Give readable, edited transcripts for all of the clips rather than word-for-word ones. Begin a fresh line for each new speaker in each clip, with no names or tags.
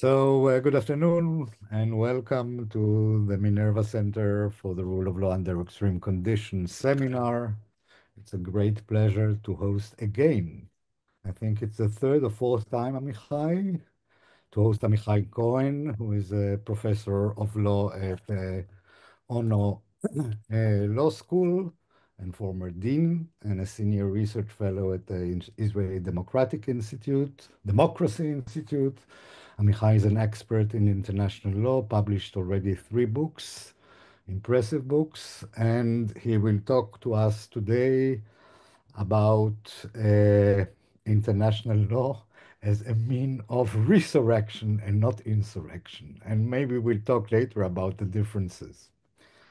Good afternoon and welcome to the Minerva Center for the Rule of Law Under Extreme Conditions seminar. It's a great pleasure to host again. I think it's the third or fourth time, Amichai, to host Amichai Cohen, who is a professor of law at Ono Law School and former dean and a senior research fellow at the Israeli Democracy Institute. Amichai is an expert in international law, published already 3 books, impressive books, and he will talk to us today about international law as a mean of resurrection and not insurrection. And maybe we'll talk later about the differences.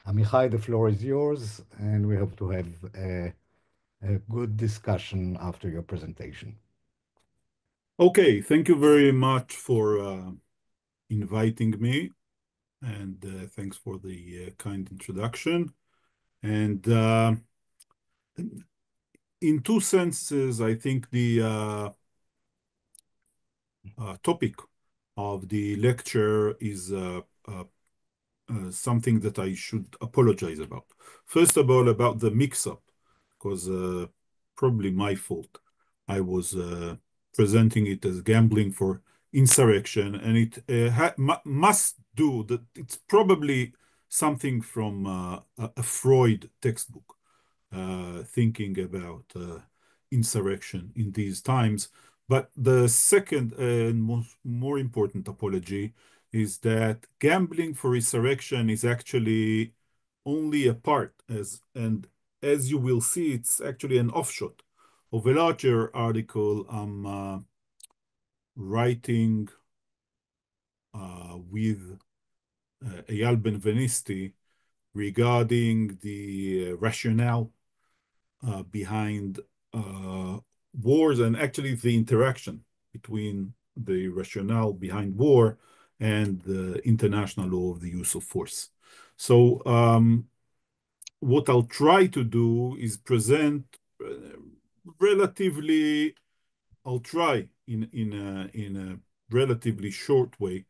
Amichai, the floor is yours, and we hope to have a good discussion after your presentation.
Okay, thank you very much for inviting me, and thanks for the kind introduction. And in two senses, I think the topic of the lecture is something that I should apologize about. First of all, about the mix-up, because probably my fault. I was presenting it as gambling for insurrection, and it must do that. It's probably something from a Freud textbook, thinking about insurrection in these times. But the second and more important apology is that gambling for resurrection is actually only a part, and as you will see, it's actually an offshot of a larger article I'm writing with Eyal Ben-Venisti regarding the rationale behind wars and actually the interaction between the rationale behind war and the international law of the use of force. So what I'll try to do is present I'll try in a relatively short way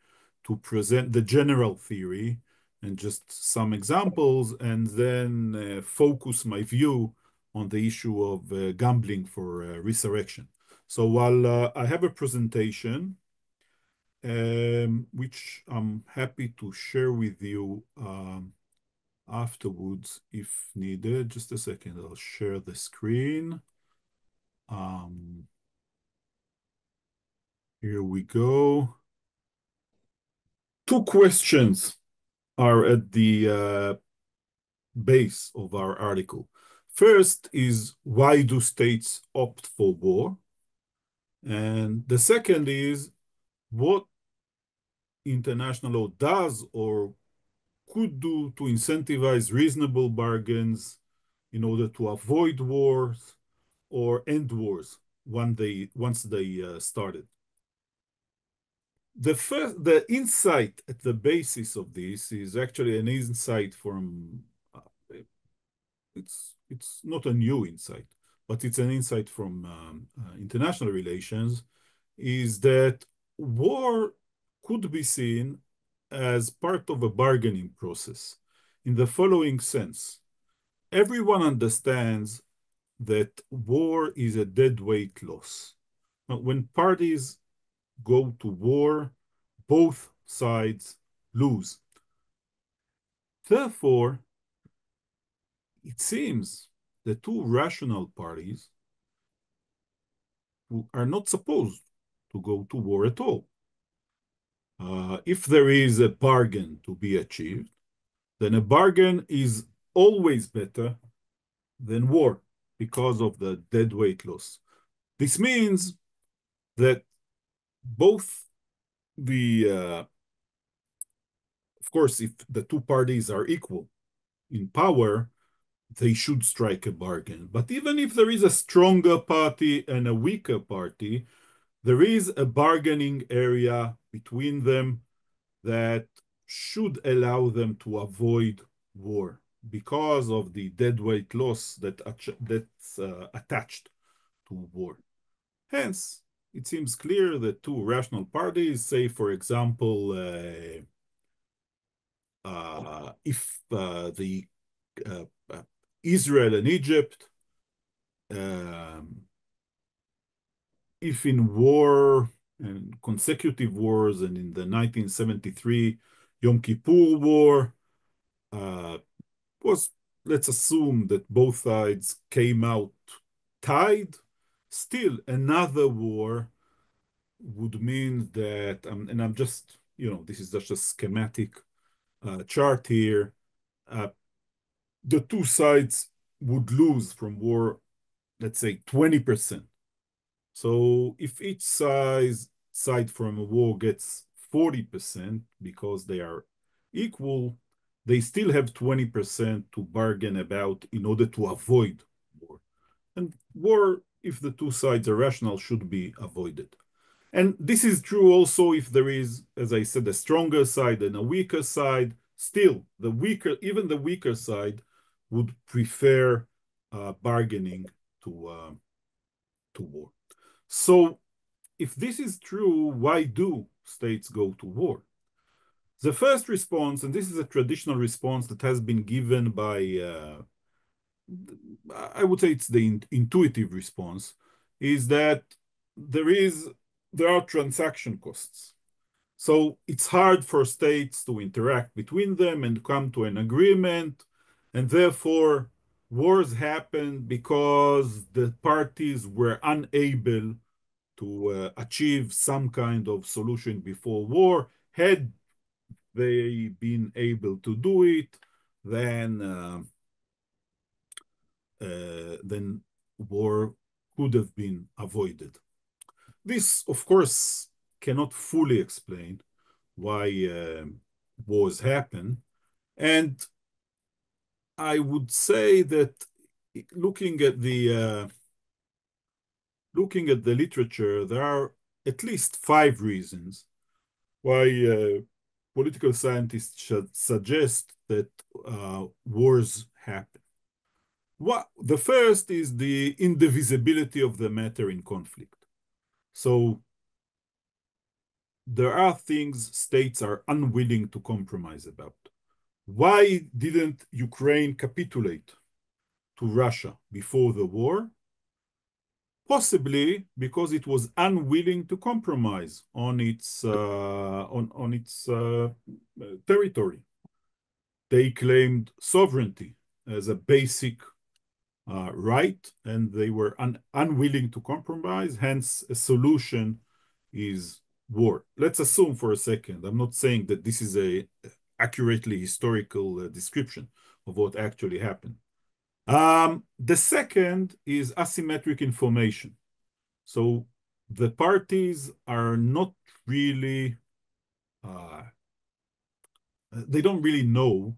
to present the general theory and just some examples, and then focus my view on the issue of gambling for resurrection. So while I have a presentation, which I'm happy to share with you afterwards if needed. Just a second, I'll share the screen. Here we go. Two questions are at the base of our article. First is, why do states opt for war? And the second is, what international law does or could do to incentivize reasonable bargains in order to avoid wars or end wars once they started. The insight at the basis of this is actually an insight from it's not a new insight, but it's an insight from international relations, is that war could be seen as part of a bargaining process in the following sense. Everyone understands that war is a deadweight loss. When parties go to war, both sides lose. Therefore, it seems the two rational parties who are not supposed to go to war at all. If there is a bargain to be achieved, then a bargain is always better than war because of the deadweight loss. This means that both of course, if the two parties are equal in power, they should strike a bargain. But even if there is a stronger party and a weaker party, there is a bargaining area between them that should allow them to avoid war because of the deadweight loss that's attached to war. Hence, it seems clear that two rational parties, say, for example, if the Israel and Egypt, if in war and consecutive wars, and in the 1973 Yom Kippur War, was, let's assume that both sides came out tied, still another war would mean that, and I'm just, this is just a schematic chart here, the two sides would lose from war, let's say 20%. So if each side from a war gets 40% because they are equal, they still have 20% to bargain about in order to avoid war. And war, if the two sides are rational, should be avoided. And this is true also if there is, as I said, a stronger side and a weaker side. Still, even the weaker side would prefer bargaining to war. So if this is true, why do states go to war? The first response, and this is a traditional response that has been given by, I would say it's the intuitive response, is that there are transaction costs. So it's hard for states to interact between them and come to an agreement, and therefore wars happen because the parties were unable to achieve some kind of solution before war. Had they been able to do it, then war could have been avoided. This, of course, cannot fully explain why wars happen. And I would say that looking at the literature, there are at least 5 reasons why political scientists should suggest that wars happen. The first is the indivisibility of the matter in conflict. So there are things states are unwilling to compromise about. Why didn't Ukraine capitulate to Russia before the war? Possibly because it was unwilling to compromise on its territory. They claimed sovereignty as a basic right, and they were unwilling to compromise. Hence, a solution is war. Let's assume for a second. I'm not saying that this is a accurately historical description of what actually happened. The second is asymmetric information. So the parties are not really, they don't really know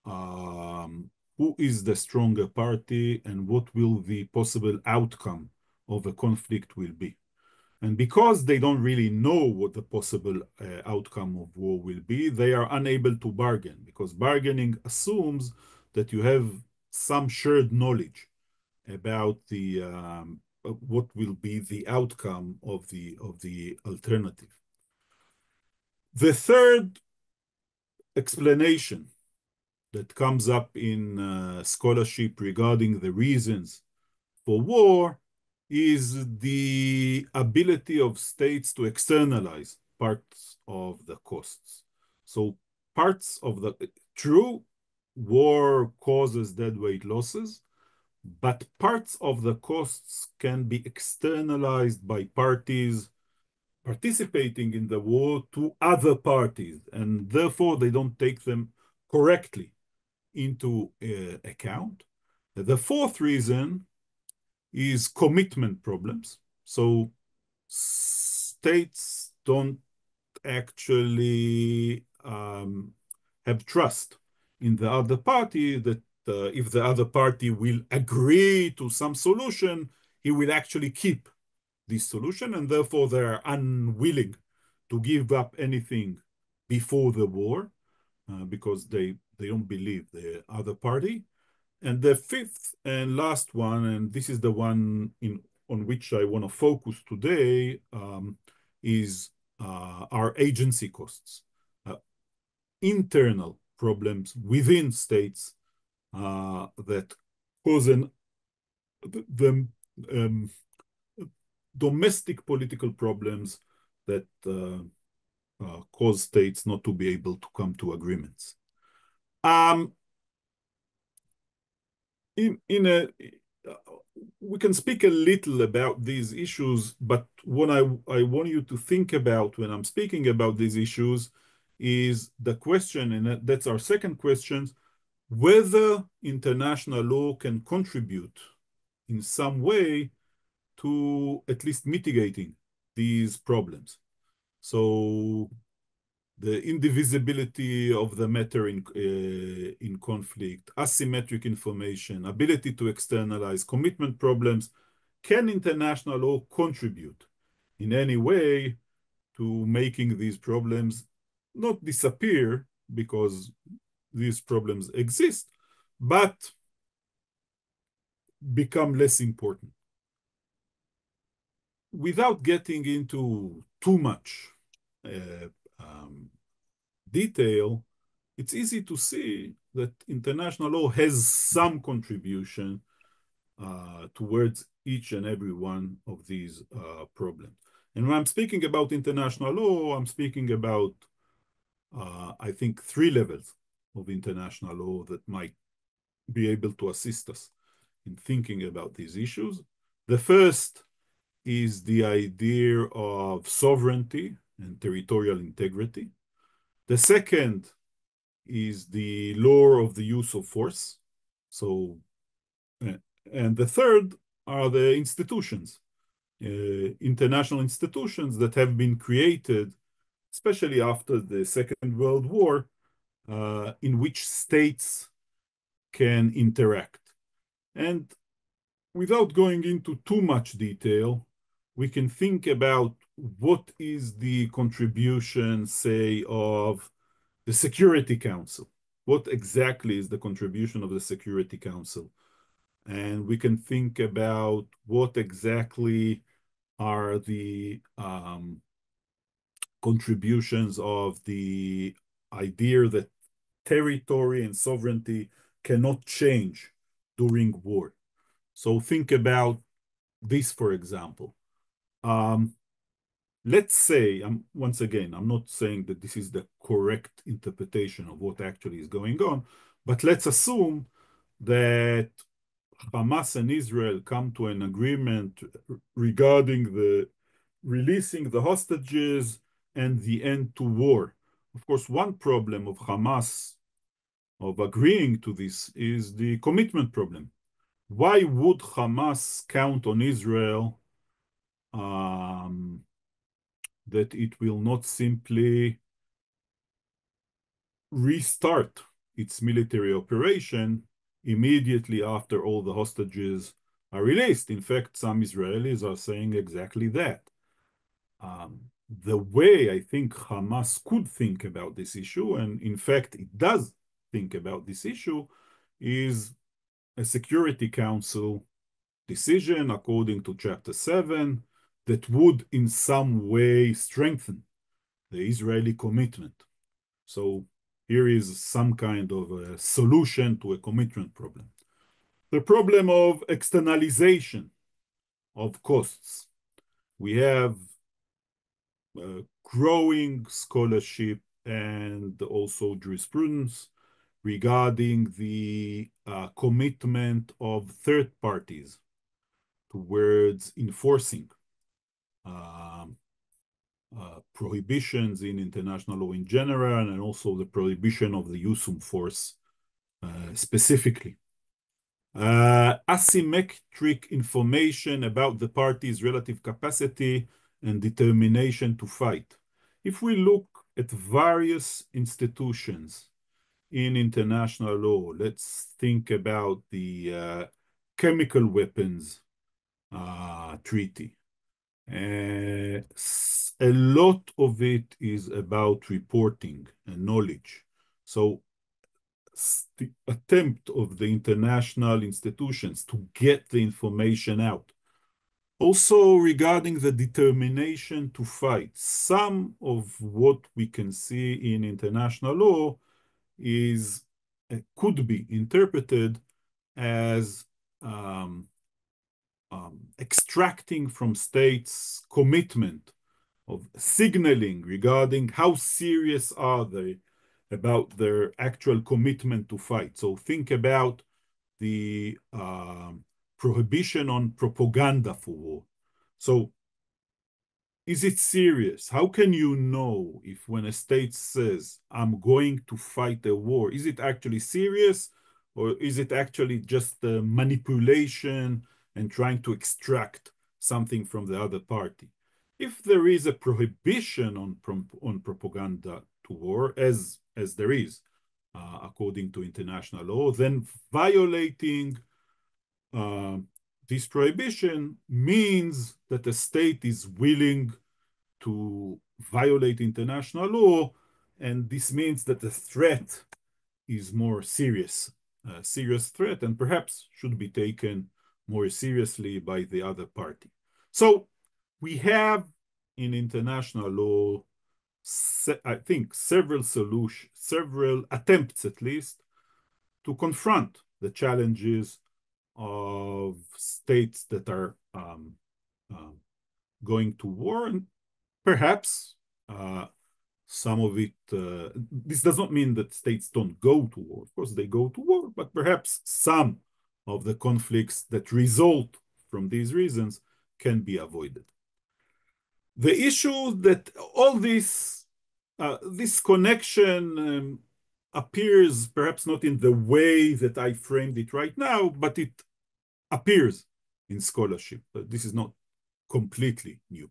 who is the stronger party and what will the possible outcome of a conflict will be. And because they don't really know what the possible outcome of war will be, they are unable to bargain, because bargaining assumes that you have some shared knowledge about the what will be the outcome of the alternative. The third explanation that comes up in scholarship regarding the reasons for war is the ability of states to externalize parts of the costs. So parts of the true war causes deadweight losses, but parts of the costs can be externalized by parties participating in the war to other parties, and therefore they don't take them correctly into account. The fourth reason is commitment problems. So states don't actually have trust in the other party that if the other party will agree to some solution, he will actually keep this solution, and therefore they're unwilling to give up anything before the war because they don't believe the other party. And the fifth and last one, and this is the one in on which I want to focus today is our agency costs, internal problems within states that cause the domestic political problems that cause states not to be able to come to agreements. We can speak a little about these issues, but what I want you to think about when I'm speaking about these issues is the question, and that's our second question, whether international law can contribute in some way to at least mitigating these problems. So the indivisibility of the matter in conflict, asymmetric information, ability to externalize, commitment problems. Can international law contribute in any way to making these problems not disappear, because these problems exist, but become less important? Without getting into too much detail, it's easy to see that international law has some contribution towards each and every one of these problems. And when I'm speaking about international law, I'm speaking about, I think, 3 levels of international law that might be able to assist us in thinking about these issues. The first is the idea of sovereignty and territorial integrity. The second is the law of the use of force. So, and the third are the institutions, international institutions that have been created, especially after the Second World War, in which states can interact. And without going into too much detail, we can think about what is the contribution, say, of the Security Council. What exactly is the contribution of the Security Council? And we can think about what exactly are the contributions of the idea that territory and sovereignty cannot change during war. So think about this, for example. Let's say, once again, I'm not saying that this is the correct interpretation of what actually is going on, but let's assume that Hamas and Israel come to an agreement regarding the releasing the hostages and the end to war. Of course, one problem of Hamas of agreeing to this is the commitment problem. Why would Hamas count on Israel that it will not simply restart its military operation immediately after all the hostages are released? In fact, some Israelis are saying exactly that. The way I think Hamas could think about this issue, and in fact it does think about this issue, is a Security Council decision according to Chapter 7 that would in some way strengthen the Israeli commitment. So here is some kind of a solution to a commitment problem. The problem of externalization of costs. We have growing scholarship and also jurisprudence regarding the commitment of third parties towards enforcing prohibitions in international law in general, and also the prohibition of the use of force specifically. Asymmetric information about the parties' relative capacity and determination to fight. If we look at various institutions in international law, let's think about the chemical weapons treaty. A lot of it is about reporting and knowledge. So the attempt of the international institutions to get the information out Also, regarding the determination to fight, some of what we can see in international law is could be interpreted as extracting from states commitment of signaling regarding how serious are they about their actual commitment to fight. So think about the prohibition on propaganda for war. So is it serious? How can you know if when a state says, I'm going to fight a war, is it actually serious or is it actually just a manipulation and trying to extract something from the other party? If there is a prohibition on propaganda to war, as there is, according to international law, then violating uh, this prohibition means that the state is willing to violate international law, and this means that the threat is more serious, a serious threat, and perhaps should be taken more seriously by the other party. So we have in international law, I think, several solutions, several attempts at least, to confront the challenges of states that are going to war, and perhaps some of it, this does not mean that states don't go to war. Of course, they go to war, but perhaps some of the conflicts that result from these reasons can be avoided. The issue that all this, this connection appears perhaps not in the way that I framed it right now, but it appears in scholarship. But this is not completely new.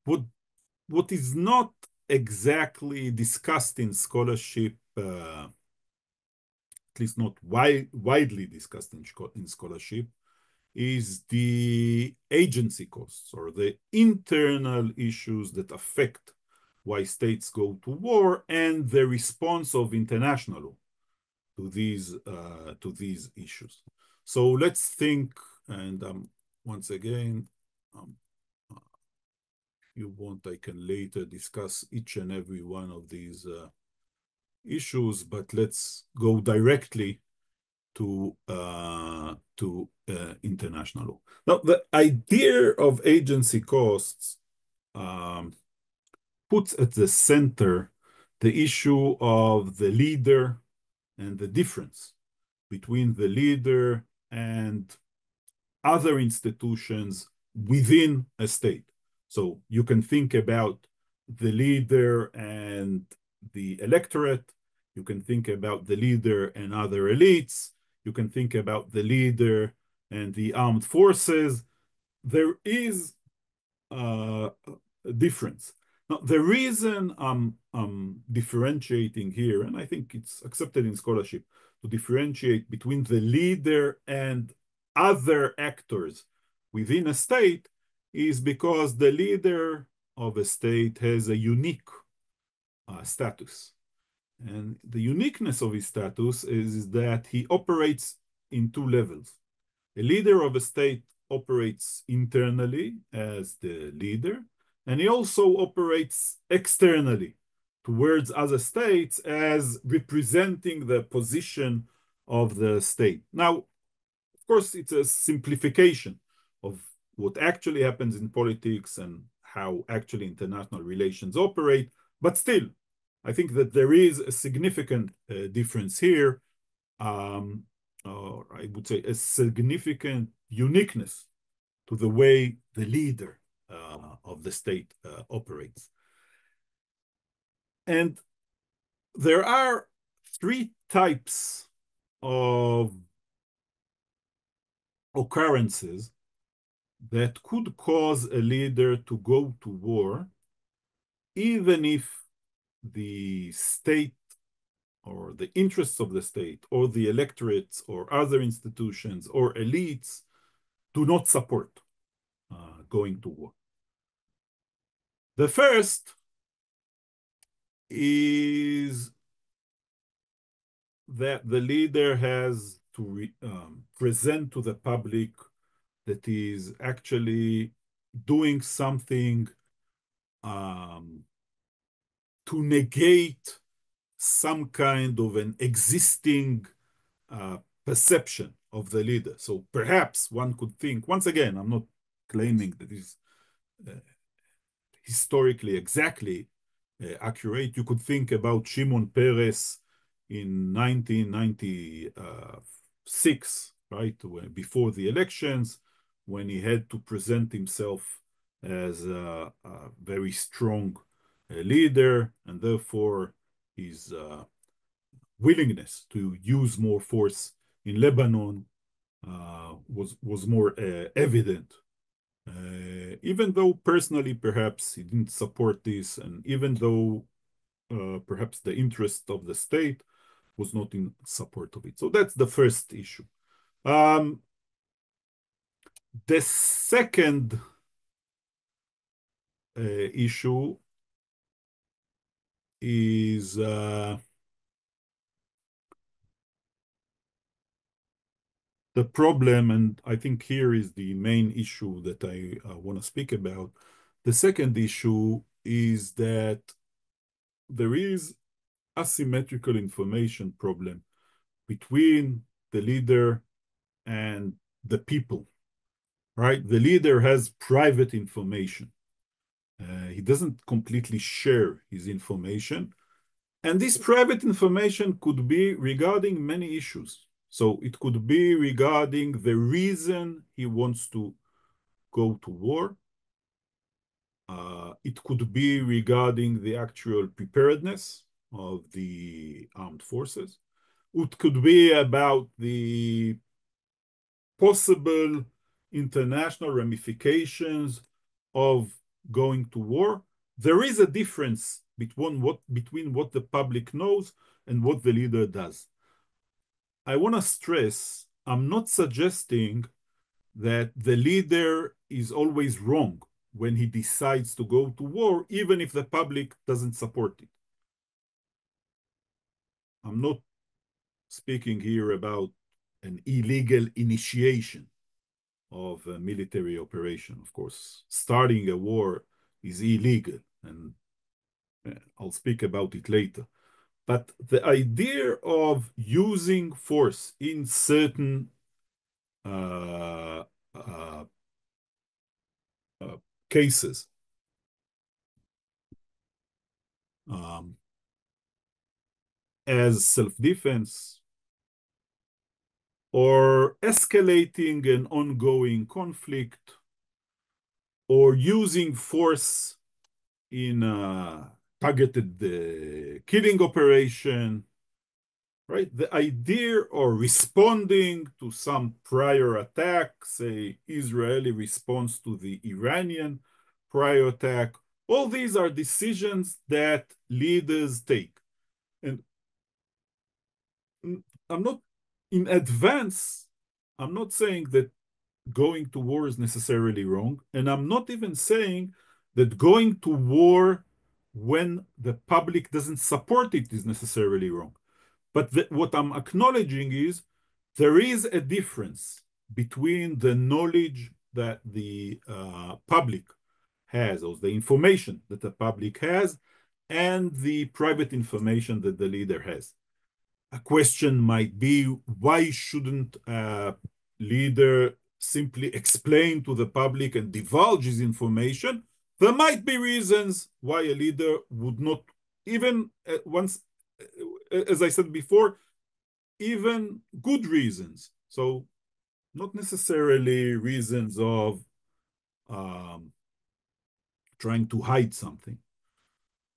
What is not exactly discussed in scholarship, at least not widely discussed in scholarship, is the agency costs or the internal issues that affect why states go to war and the response of international law to these issues. So let's think, and once again, if you want, I can later discuss each and every one of these issues, but let's go directly to international law. Now, the idea of agency costs puts at the center the issue of the leader and the difference between the leader and other institutions within a state. So you can think about the leader and the electorate. You can think about the leader and other elites. You can think about the leader and the armed forces. There is a difference. Now, the reason I'm differentiating here, and I think it's accepted in scholarship, to differentiate between the leader and other actors within a state is because the leader of a state has a unique status. And the uniqueness of his status is that he operates in two levels. A leader of a state operates internally as the leader, and he also operates externally towards other states as representing the position of the state. Now, of course, it's a simplification of what actually happens in politics and how actually international relations operate, but still, I think that there is a significant difference here, or I would say a significant uniqueness to the way the leader of the state operates. And there are three types of occurrences that could cause a leader to go to war, even if the state or the interests of the state or the electorates or other institutions or elites do not support going to war. The first is that the leader has to present to the public that is actually doing something to negate some kind of an existing perception of the leader. So perhaps one could think, once again, I'm not claiming that this is historically exactly accurate. You could think about Shimon Peres in 1996, right, before the elections, when he had to present himself as a very strong leader, and therefore his willingness to use more force in Lebanon was more evident. Even though personally, perhaps he didn't support this, and even though perhaps the interest of the state was not in support of it. So that's the first issue. The second issue is the problem, and I think here is the main issue that I want to speak about. The second issue is that there is asymmetrical information problem between the leader and the people, right? The leader has private information. He doesn't completely share his information. And this private information could be regarding many issues. So it could be regarding the reason he wants to go to war. It could be regarding the actual preparedness of the armed forces. It could be about the possible international ramifications of going to war. There is a difference between what the public knows and what the leader does. I want to stress, I'm not suggesting that the leader is always wrong when he decides to go to war, even if the public doesn't support it. I'm not speaking here about an illegal initiation of a military operation. Of course, starting a war is illegal, and I'll speak about it later. But the idea of using force in certain cases as self-defense or escalating an ongoing conflict or using force in a targeted killing operation, right? The idea of responding to some prior attack, say Israeli response to the Iranian prior attack, all these are decisions that leaders take. And I'm not in advance, I'm not saying that going to war is necessarily wrong. And I'm not even saying that going to war when the public doesn't support it is necessarily wrong. But what I'm acknowledging is there is a difference between the knowledge that the public has, or the information that the public has, and the private information that the leader has. A question might be, why shouldn't a leader simply explain to the public and divulge his information? There might be reasons why a leader would not, even once, as I said before, even good reasons. So not necessarily reasons of trying to hide something.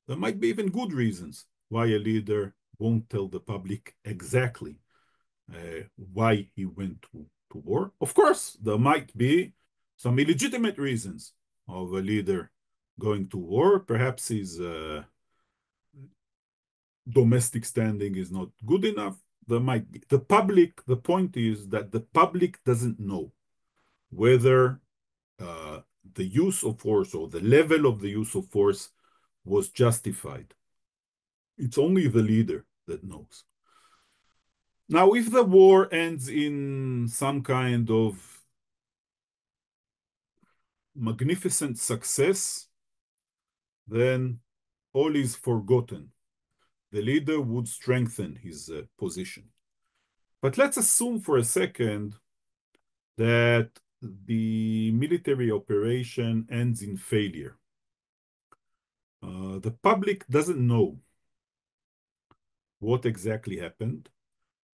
There might be even good reasons why a leader won't tell the public exactly why he went to war. Of course, there might be some illegitimate reasons of a leader going to war. Perhaps his domestic standing is not good enough. There might be. The point is that the public doesn't know whether the use of force or the level of the use of force was justified. It's only the leader that knows. Now, if the war ends in some kind of magnificent success, then all is forgotten. The leader would strengthen his position. But let's assume for a second that the military operation ends in failure. The public doesn't know what exactly happened,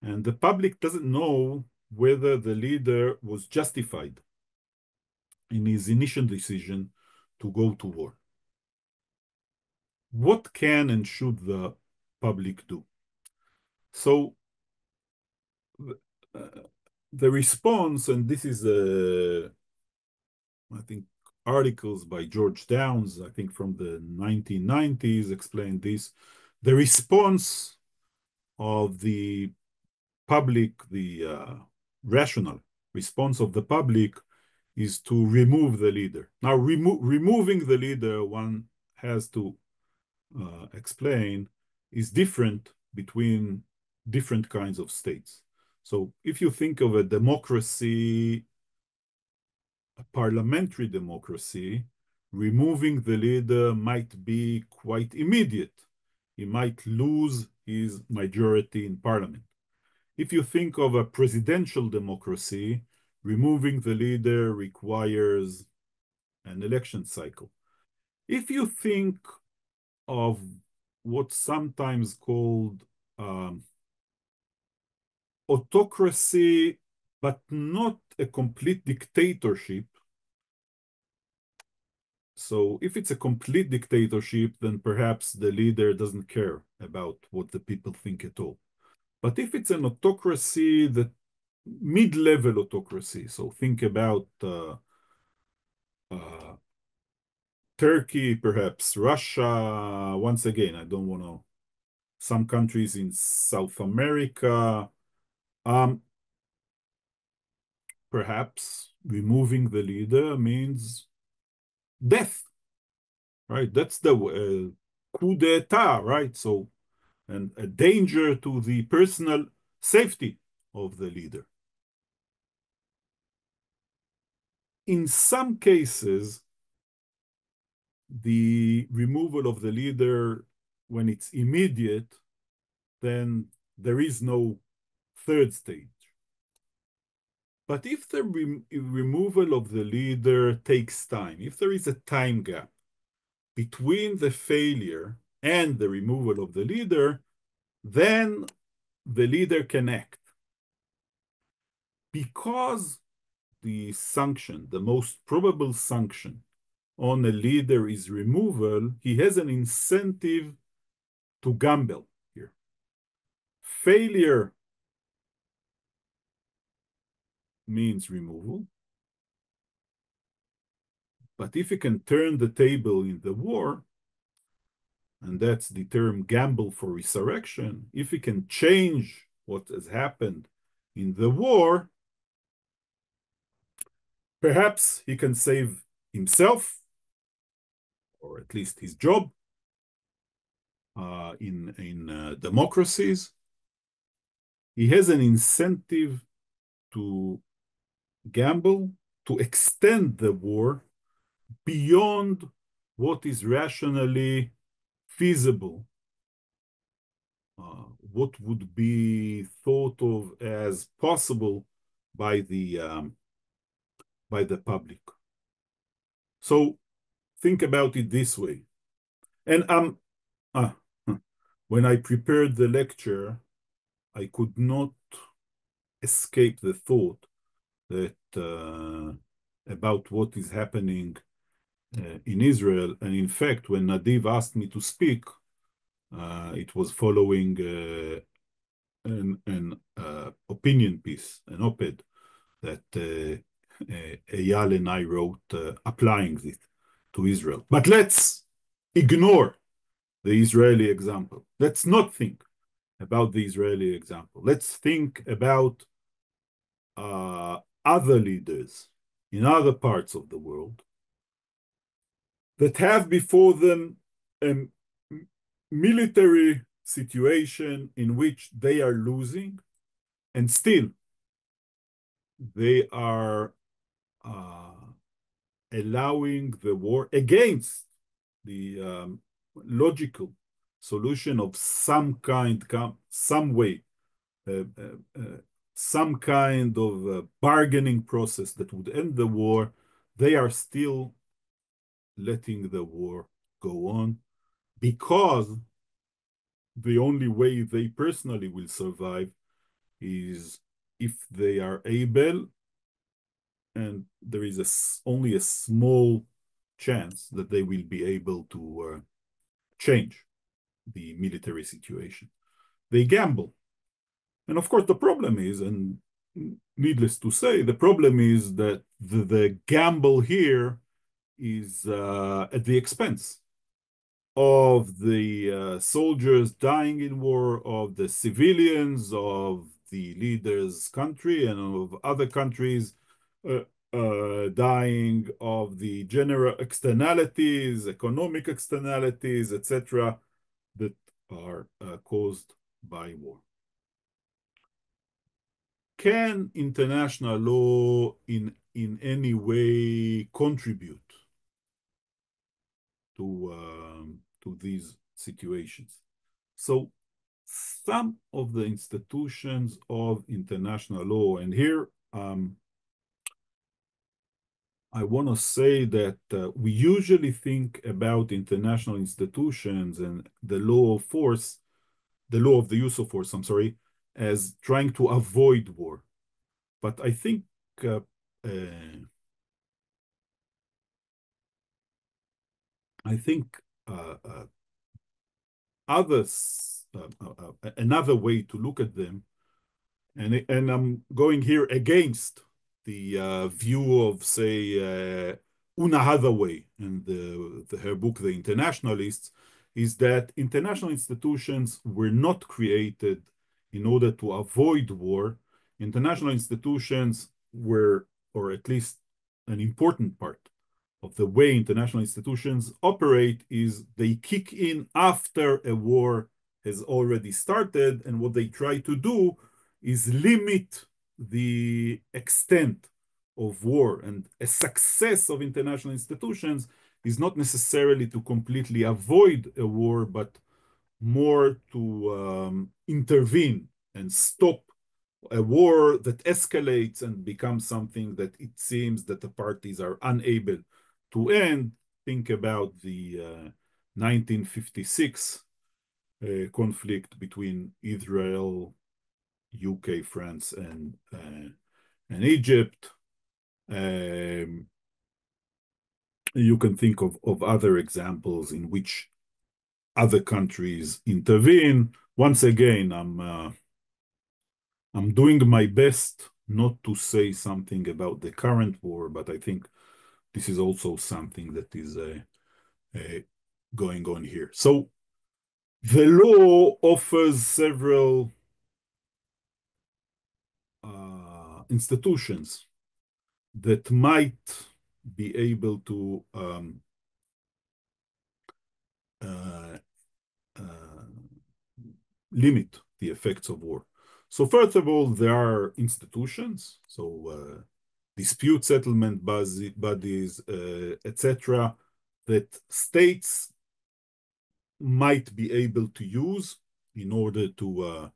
and the public doesn't know whether the leader was justified in his initial decision to go to war. What can and should the public do? So the response, and this is, I think, articles by George Downs, I think from the 1990s, explain this. The response of the public, the rational response of the public, is to remove the leader. Now, removing the leader, one has to explain, is different between different kinds of states. So if you think of a democracy, a parliamentary democracy, removing the leader might be quite immediate. He might lose his majority in parliament. If you think of a presidential democracy, removing the leader requires an election cycle. If you think of what's sometimes called autocracy, but not a complete dictatorship. So if it's a complete dictatorship, then perhaps the leader doesn't care about what the people think at all. But if it's an autocracy, the mid-level autocracy, so think about Turkey, perhaps Russia, once again, I don't want to, some countries in South America, perhaps removing the leader means death, right? That's the coup d'etat, right? So, and a danger to the personal safety of the leader. In some cases, the removal of the leader, when it's immediate, then there is no third stage. But if the removal of the leader takes time, if there is a time gap between the failure and the removal of the leader, then the leader can act. Because the sanction, the most probable sanction on a leader is removal, he has an incentive to gamble here. Failure means removal. But if he can turn the table in the war, and that's the term gamble for resurrection, if he can change what has happened in the war, perhaps he can save himself, or at least his job, in democracies. He has an incentive to gamble, to extend the war beyond what is rationally feasible, what would be thought of as possible by the public. So think about it this way. And when I prepared the lecture, I could not escape the thought that about what is happening in Israel. And in fact, when Nadiv asked me to speak, it was following an opinion piece, an op-ed that Eyal and I wrote applying it to Israel. But let's ignore the Israeli example. Let's not think about the Israeli example. Let's think about other leaders in other parts of the world that have before them a military situation in which they are losing, and still they are allowing the war against the logical solution of some kind, some way, some kind of bargaining process that would end the war, they are still letting the war go on because the only way they personally will survive is if they are able, and there is only a small chance that they will be able to change the military situation. They gamble. And of course, the problem is, and needless to say, the problem is that the gamble here is at the expense of the soldiers dying in war, of the civilians, of the leader's country, and of other countries dying, of the general externalities, economic externalities, etc., that are caused by war. Can international law in any way contribute to these situations? So some of the institutions of international law, and here I want to say that we usually think about international institutions and the law of force, the law of the use of force, I'm sorry, as trying to avoid war. But I think others, another way to look at them, and I'm going here against the view of, say, Una Hathaway and her book, The Internationalists, is that international institutions were not created in order to avoid war. International institutions were, or at least an important part of the way international institutions operate, is they kick in after a war has already started, and what they try to do is limit the extent of war. And a success of international institutions is not necessarily to completely avoid a war, but more to intervene and stop a war that escalates and becomes something that it seems that the parties are unable to end. Think about the 1956 conflict between Israel, UK, France, and Egypt. You can think of other examples in which other countries intervene. Once again, I'm doing my best not to say something about the current war, but I think this is also something that is going on here. So the law offers several institutions that might be able to limit the effects of war. So first of all, there are institutions, so dispute settlement bodies, etc., that states might be able to use in order to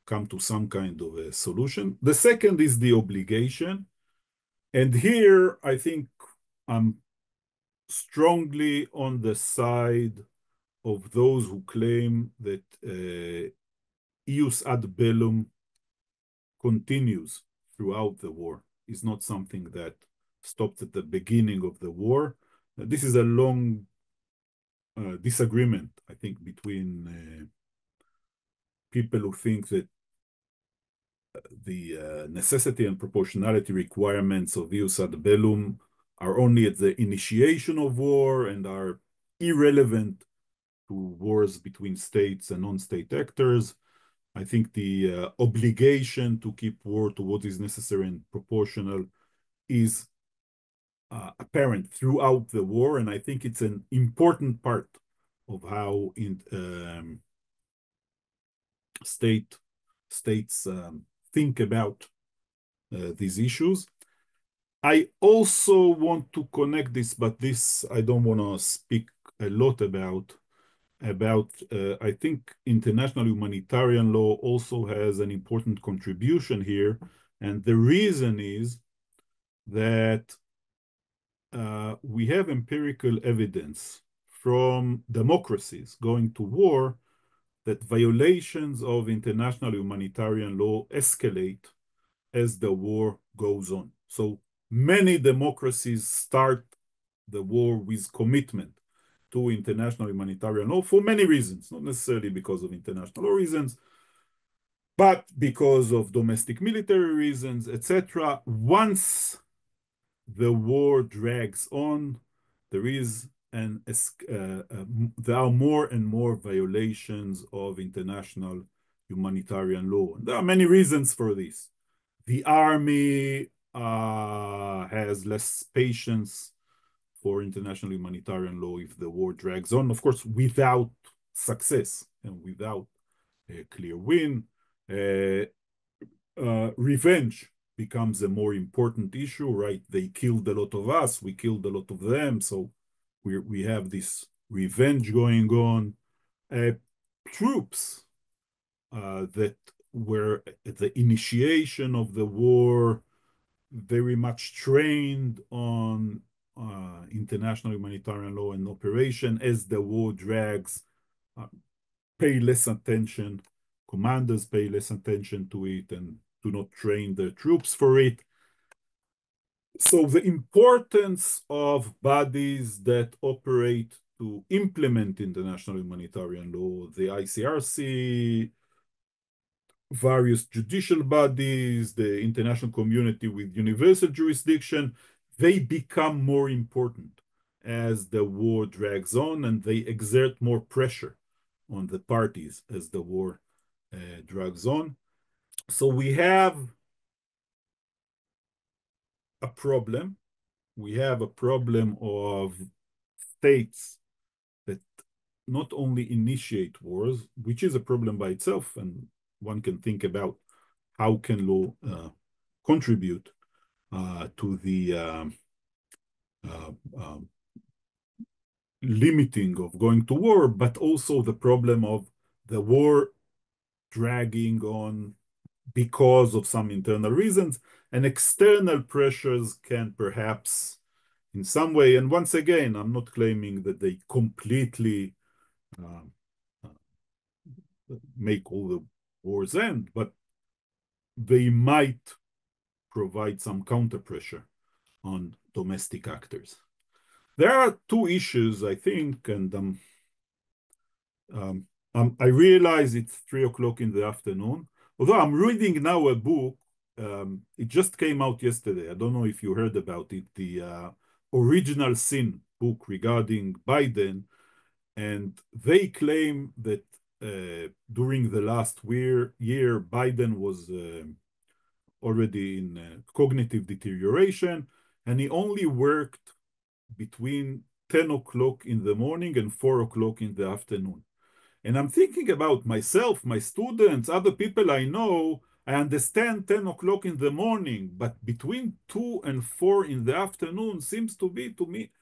come to some kind of a solution. The second is the obligation. And here, I think I'm strongly on the side of those who claim that ius ad bellum continues throughout the war. It's not something that stopped at the beginning of the war. This is a long disagreement, I think, between people who think that the necessity and proportionality requirements of ius ad bellum are only at the initiation of war and are irrelevant to wars between states and non-state actors. I think the obligation to keep war to what is necessary and proportional is apparent throughout the war, and I think it's an important part of how states think about these issues. I also want to connect this, but this I don't want to speak a lot about. I think international humanitarian law also has an important contribution here. And the reason is that we have empirical evidence from democracies going to war that violations of international humanitarian law escalate as the war goes on. So many democracies start the war with commitment to international humanitarian law for many reasons, not necessarily because of international law reasons, but because of domestic military reasons, etc. Once the war drags on, there is there are more and more violations of international humanitarian law. And there are many reasons for this. The army has less patience for international humanitarian law if the war drags on, of course, without success and without a clear win. Revenge becomes a more important issue, right? They killed a lot of us, we killed a lot of them, so we have this revenge going on. Troops that were at the initiation of the war very much trained on international humanitarian law and operation. As the war drags, pay less attention. Commanders pay less attention to it and do not train their troops for it. So the importance of bodies that operate to implement international humanitarian law, the ICRC, various judicial bodies, the international community with universal jurisdiction, they become more important as the war drags on, and they exert more pressure on the parties as the war drags on. So we have a problem. We have a problem of states that not only initiate wars, which is a problem by itself, and one can think about how can law contribute to the limiting of going to war, but also the problem of the war dragging on because of some internal reasons, and external pressures can perhaps in some way, and once again, I'm not claiming that they completely make all the wars end, but they might provide some counter pressure on domestic actors. There are two issues, I think, and I realize it's 3 o'clock in the afternoon, although I'm reading now a book. It just came out yesterday. I don't know if you heard about it, the Original Sin book regarding Biden. And they claim that during the last year, Biden was already in cognitive deterioration, and he only worked between 10 o'clock in the morning and 4 o'clock in the afternoon. And I'm thinking about myself, my students, other people I know. I understand 10 o'clock in the morning, but between 2 and 4 in the afternoon seems to be, to me,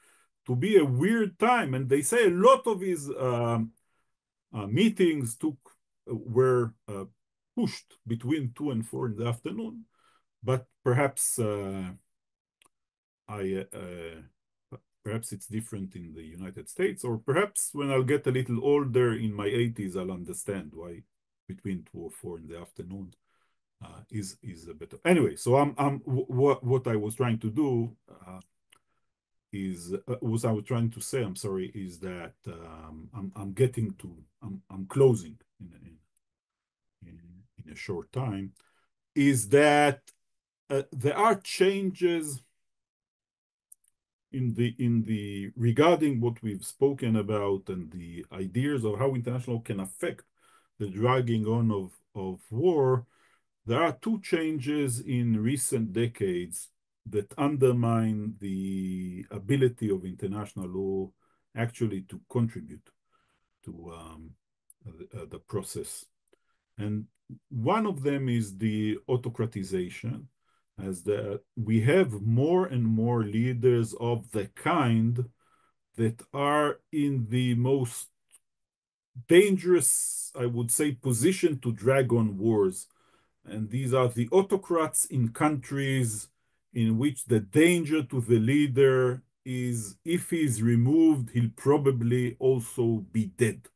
to be a weird time. And they say a lot of his meetings were pushed between 2 and 4 in the afternoon. But perhaps perhaps it's different in the United States, or perhaps when I'll get a little older in my 80s, I'll understand why between 2 or 4 in the afternoon is a better. Anyway, so what I was trying to do is what I was trying to say, I'm sorry, is that I'm closing in a short time, is that there are changes in the regarding what we've spoken about and the ideas of how international can affect the dragging on of war. There are two changes in recent decades that undermine the ability of international law actually to contribute to the process. And one of them is the autocratization. as that we have more and more leaders of the kind that are in the most dangerous, I would say, position to drag on wars. And these are the autocrats in countries in which the danger to the leader is if he is removed, he'll probably also be dead,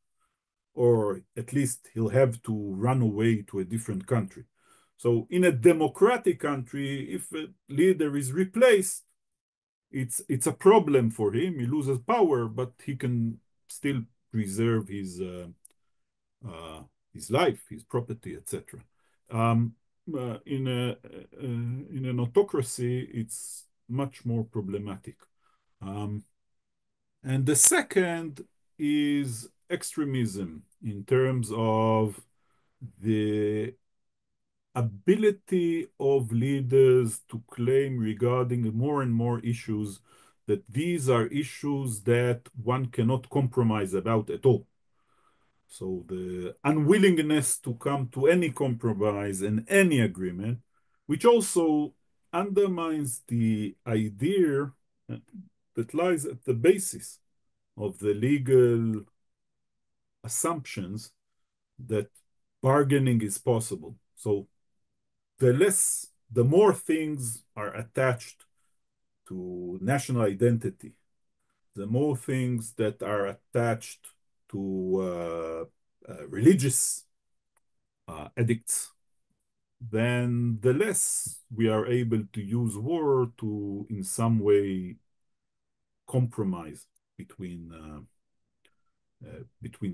or at least he'll have to run away to a different country. So in a democratic country, if a leader is replaced, it's a problem for him. He loses power, but he can still preserve his life, his property, etc. In an autocracy, it's much more problematic. And the second is extremism in terms of the ability of leaders to claim regarding more and more issues that these are issues that one cannot compromise about at all. So the unwillingness to come to any compromise and any agreement, which also undermines the idea that lies at the basis of the legal assumptions that bargaining is possible. So the more things are attached to national identity, the more things that are attached to religious edicts, then the less we are able to use war to, in some way, compromise between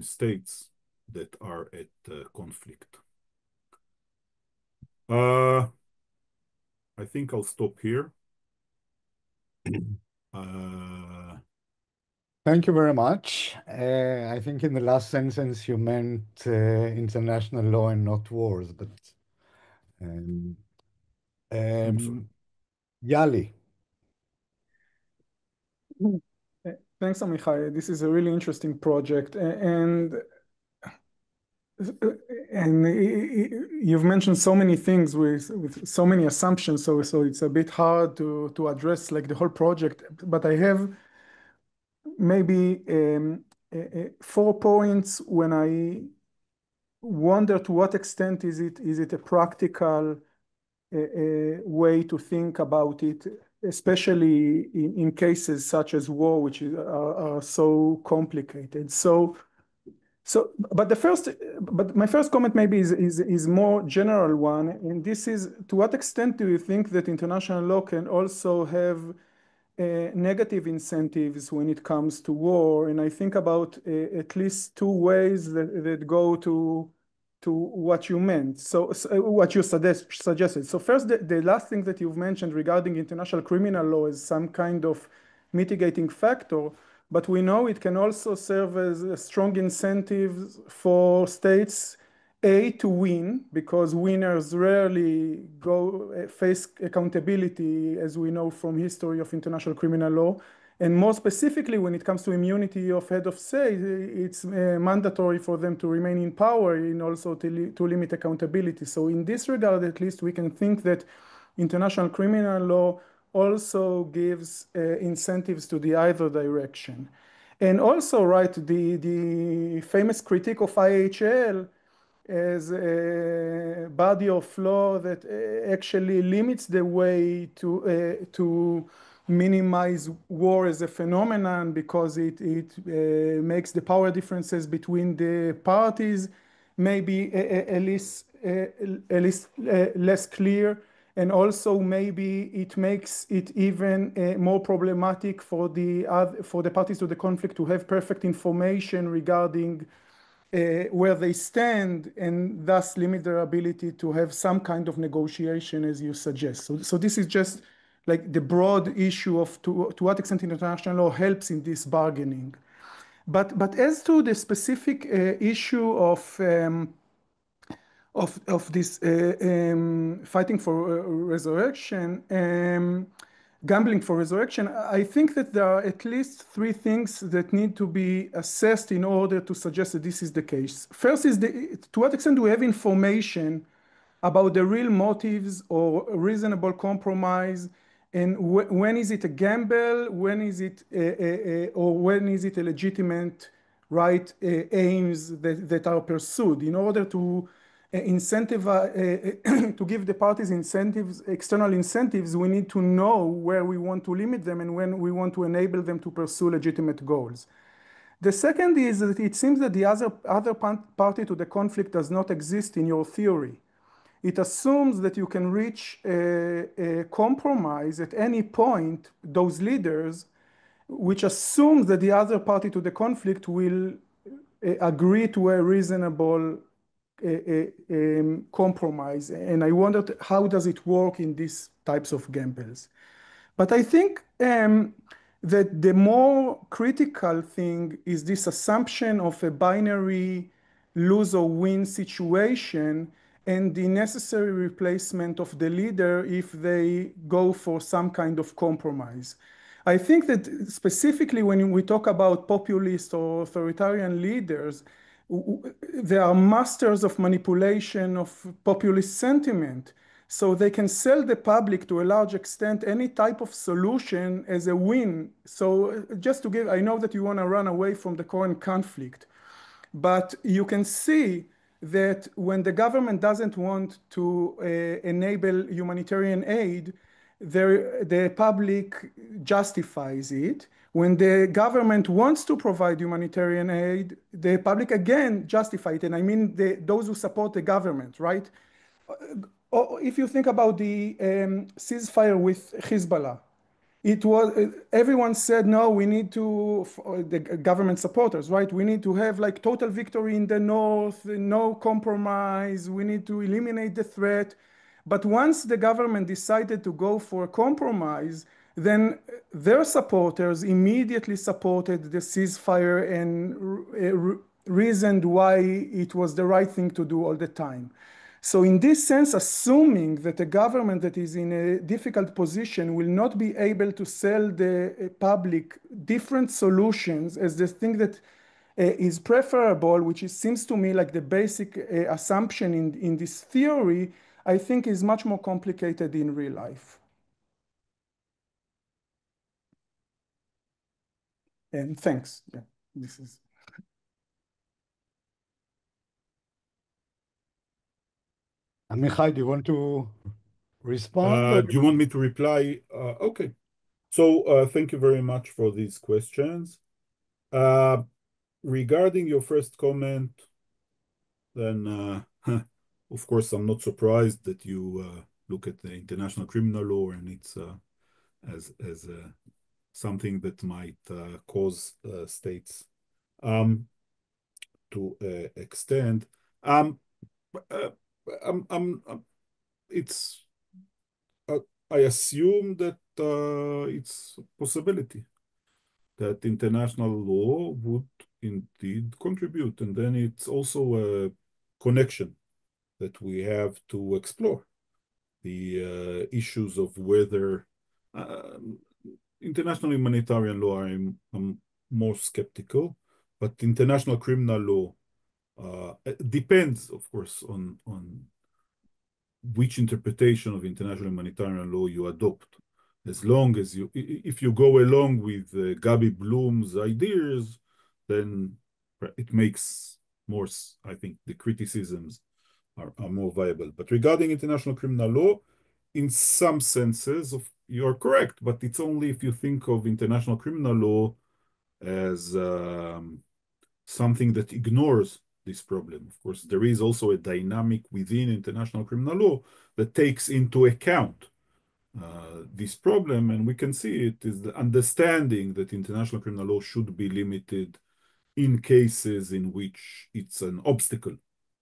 states that are at conflict. I think I'll stop here.
Thank you very much. I think in the last sentence you meant international law and not wars, but
I'm sorry.
Yali.
Thanks, Amichai. This is a really interesting project, and you've mentioned so many things with so many assumptions, so it's a bit hard to address like the whole project. But I have maybe 4 points when I wonder to what extent is it a practical way to think about it, especially in cases such as war, which are so complicated. But my first comment maybe is more general one, and this is, to what extent do you think that international law can also have negative incentives when it comes to war? And I think about at least 2 ways that go to what you meant. So what you suggested. So first, the last thing that you've mentioned regarding international criminal law is some kind of mitigating factor, but we know it can also serve as a strong incentive for states to win, because winners rarely face accountability, as we know from history of international criminal law. And more specifically, when it comes to immunity of head of state, it's mandatory for them to remain in power and also to limit accountability. So in this regard, at least, we can think that international criminal law also gives incentives to the either direction. And also, right, the famous critique of IHL as a body of law that actually limits the way to minimize war as a phenomenon, because it makes the power differences between the parties maybe at least less clear, and also maybe it makes it even more problematic for the parties to the conflict to have perfect information regarding where they stand, and thus limit their ability to have some kind of negotiation, as you suggest. So this is just like the broad issue of to what extent international law helps in this bargaining. But as to the specific issue of this fighting for resurrection, gambling for resurrection, I think that there are at least 3 things that need to be assessed in order to suggest that this is the case. First is to what extent do we have information about the real motives or reasonable compromise, and when is it a gamble, when is it or when is it a legitimate right aims that are pursued in order to incentivize to give the parties incentives, external incentives. We need to know where we want to limit them and when we want to enable them to pursue legitimate goals. The second is that it seems that the other party to the conflict does not exist in your theory. It assumes that you can reach a compromise at any point, those leaders, which assumes that the other party to the conflict will agree to a reasonable compromise. And I wondered, how does it work in these types of gambles? But I think that the more critical thing is this assumption of a binary lose or win situation and the necessary replacement of the leader if they go for some kind of compromise. I think that specifically when we talk about populist or authoritarian leaders, they are masters of manipulation of populist sentiment. So they can sell the public to a large extent any type of solution as a win. So just to give, I know that you want to run away from the current conflict, but you can see that when the government doesn't want to enable humanitarian aid, the public justifies it. When the government wants to provide humanitarian aid, the public again justify it. And I mean those who support the government, right? If you think about the ceasefire with Hezbollah, it was everyone said no, we need to, the government supporters, right? We need to have like total victory in the north, no compromise, we need to eliminate the threat. But once the government decided to go for a compromise, then their supporters immediately supported the ceasefire and reasoned why it was the right thing to do all the time. So in this sense, assuming that a government that is in a difficult position will not be able to sell the public different solutions as the thing that is preferable, which seems to me like the basic assumption in this theory, I think is much more complicated in real life. And thanks. Yeah, this is.
Amichai, do you want to respond?
Do you want me to reply? Okay. So thank you very much for these questions. Regarding your first comment, then of course I'm not surprised that you look at the international criminal law and it's as something that might cause states to extend. It's I assume that it's a possibility that international law would indeed contribute, and then it's also a connection that we have to explore the issues of whether international humanitarian law. I'm more skeptical, but international criminal law depends, of course, on which interpretation of international humanitarian law you adopt. As long as if you go along with Gabi Bloom's ideas, then it makes more, I think the criticisms are more viable. But regarding international criminal law, in some senses, you are correct, but it's only if you think of international criminal law as something that ignores this problem. Of course, there is also a dynamic within international criminal law that takes into account this problem, and we can see it is the understanding that international criminal law should be limited in cases in which it's an obstacle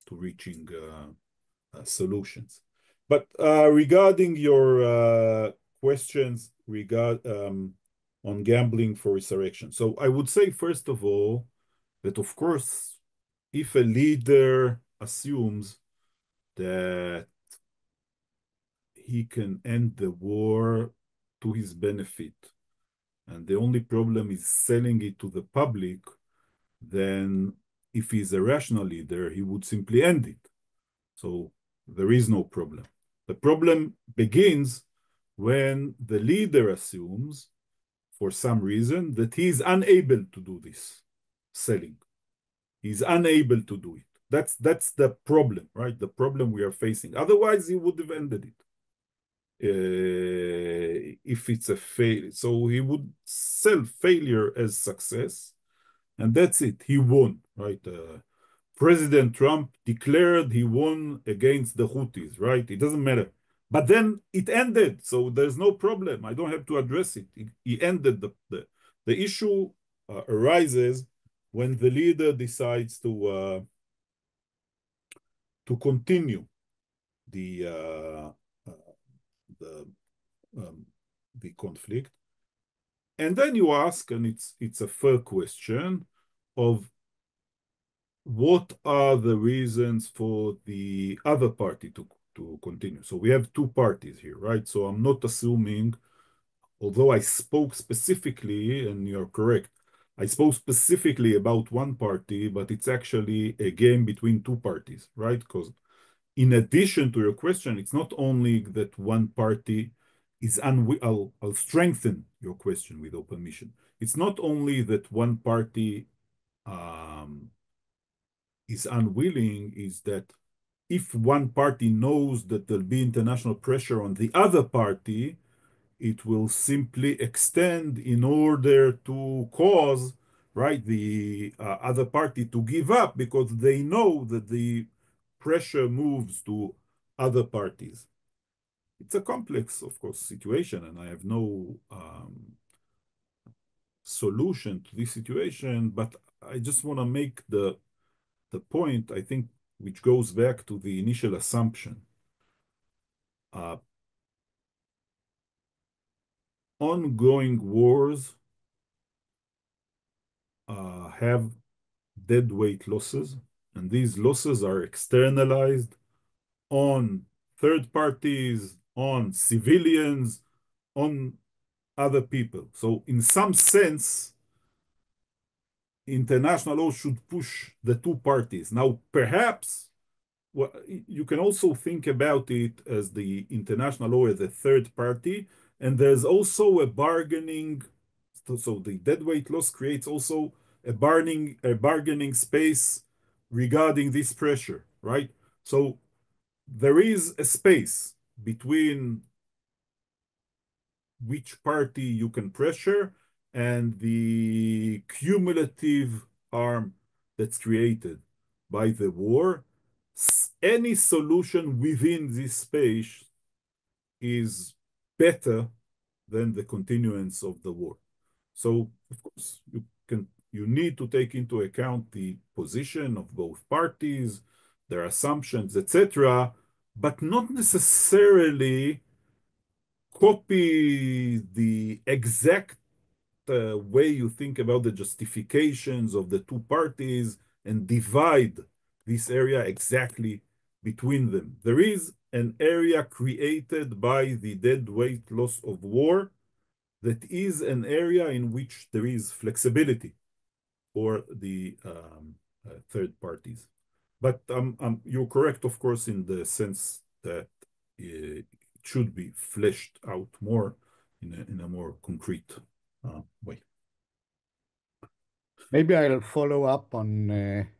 to reaching solutions. But regarding your questions on gambling for resurrection, so I would say, first of all, that of course, if a leader assumes that he can end the war to his benefit, and the only problem is selling it to the public, then if he's a rational leader, he would simply end it. So There is no problem. The problem begins when the leader assumes, for some reason, that he is unable to do this selling. He's unable to do it. That's the problem, right? The problem we are facing. Otherwise, he would have ended it. If it's a fail, so he would sell failure as success, and that's it. He won, right? President Trump declared he won against the Houthis, right? It doesn't matter. But then it ended, so there's no problem. I don't have to address it. He ended the issue arises when the leader decides to continue the the the conflict, and then you ask, and it's a fair question of what are the reasons for the other party to continue. So we have two parties here, right? So I'm not assuming, although I spoke specifically, and you're correct, I spoke specifically about one party, but it's actually a game between two parties, right? Because in addition to your question, it's not only that one party is unwilling. I'll strengthen your question with your permission. It's not only that one party is unwilling, is that if one party knows that there'll be international pressure on the other party, it will simply extend in order to cause, right, the other party to give up because they know that the pressure moves to other parties. It's a complex, of course, situation, and I have no solution to this situation, but I just want to make the point, I think, which goes back to the initial assumption. Ongoing wars have deadweight losses, and these losses are externalized on third parties, on civilians, on other people. So in some sense, international law should push the two parties. Now, perhaps well, you can also think about it as the international law as a third party, and there's also a bargaining. So the deadweight loss creates also a bargaining space regarding this pressure, right? So there is a space between which party you can pressure and the cumulative harm that's created by the war. Any solution within this space is better than the continuance of the war. So, of course, you need to take into account the position of both parties, their assumptions, etc., but not necessarily copy the exact way you think about the justifications of the two parties and divide this area exactly between them. There is an area created by the deadweight loss of war that is an area in which there is flexibility for the third parties. But you're correct, of course, in the sense that it should be fleshed out more in a more concrete way.
Maybe I'll follow up on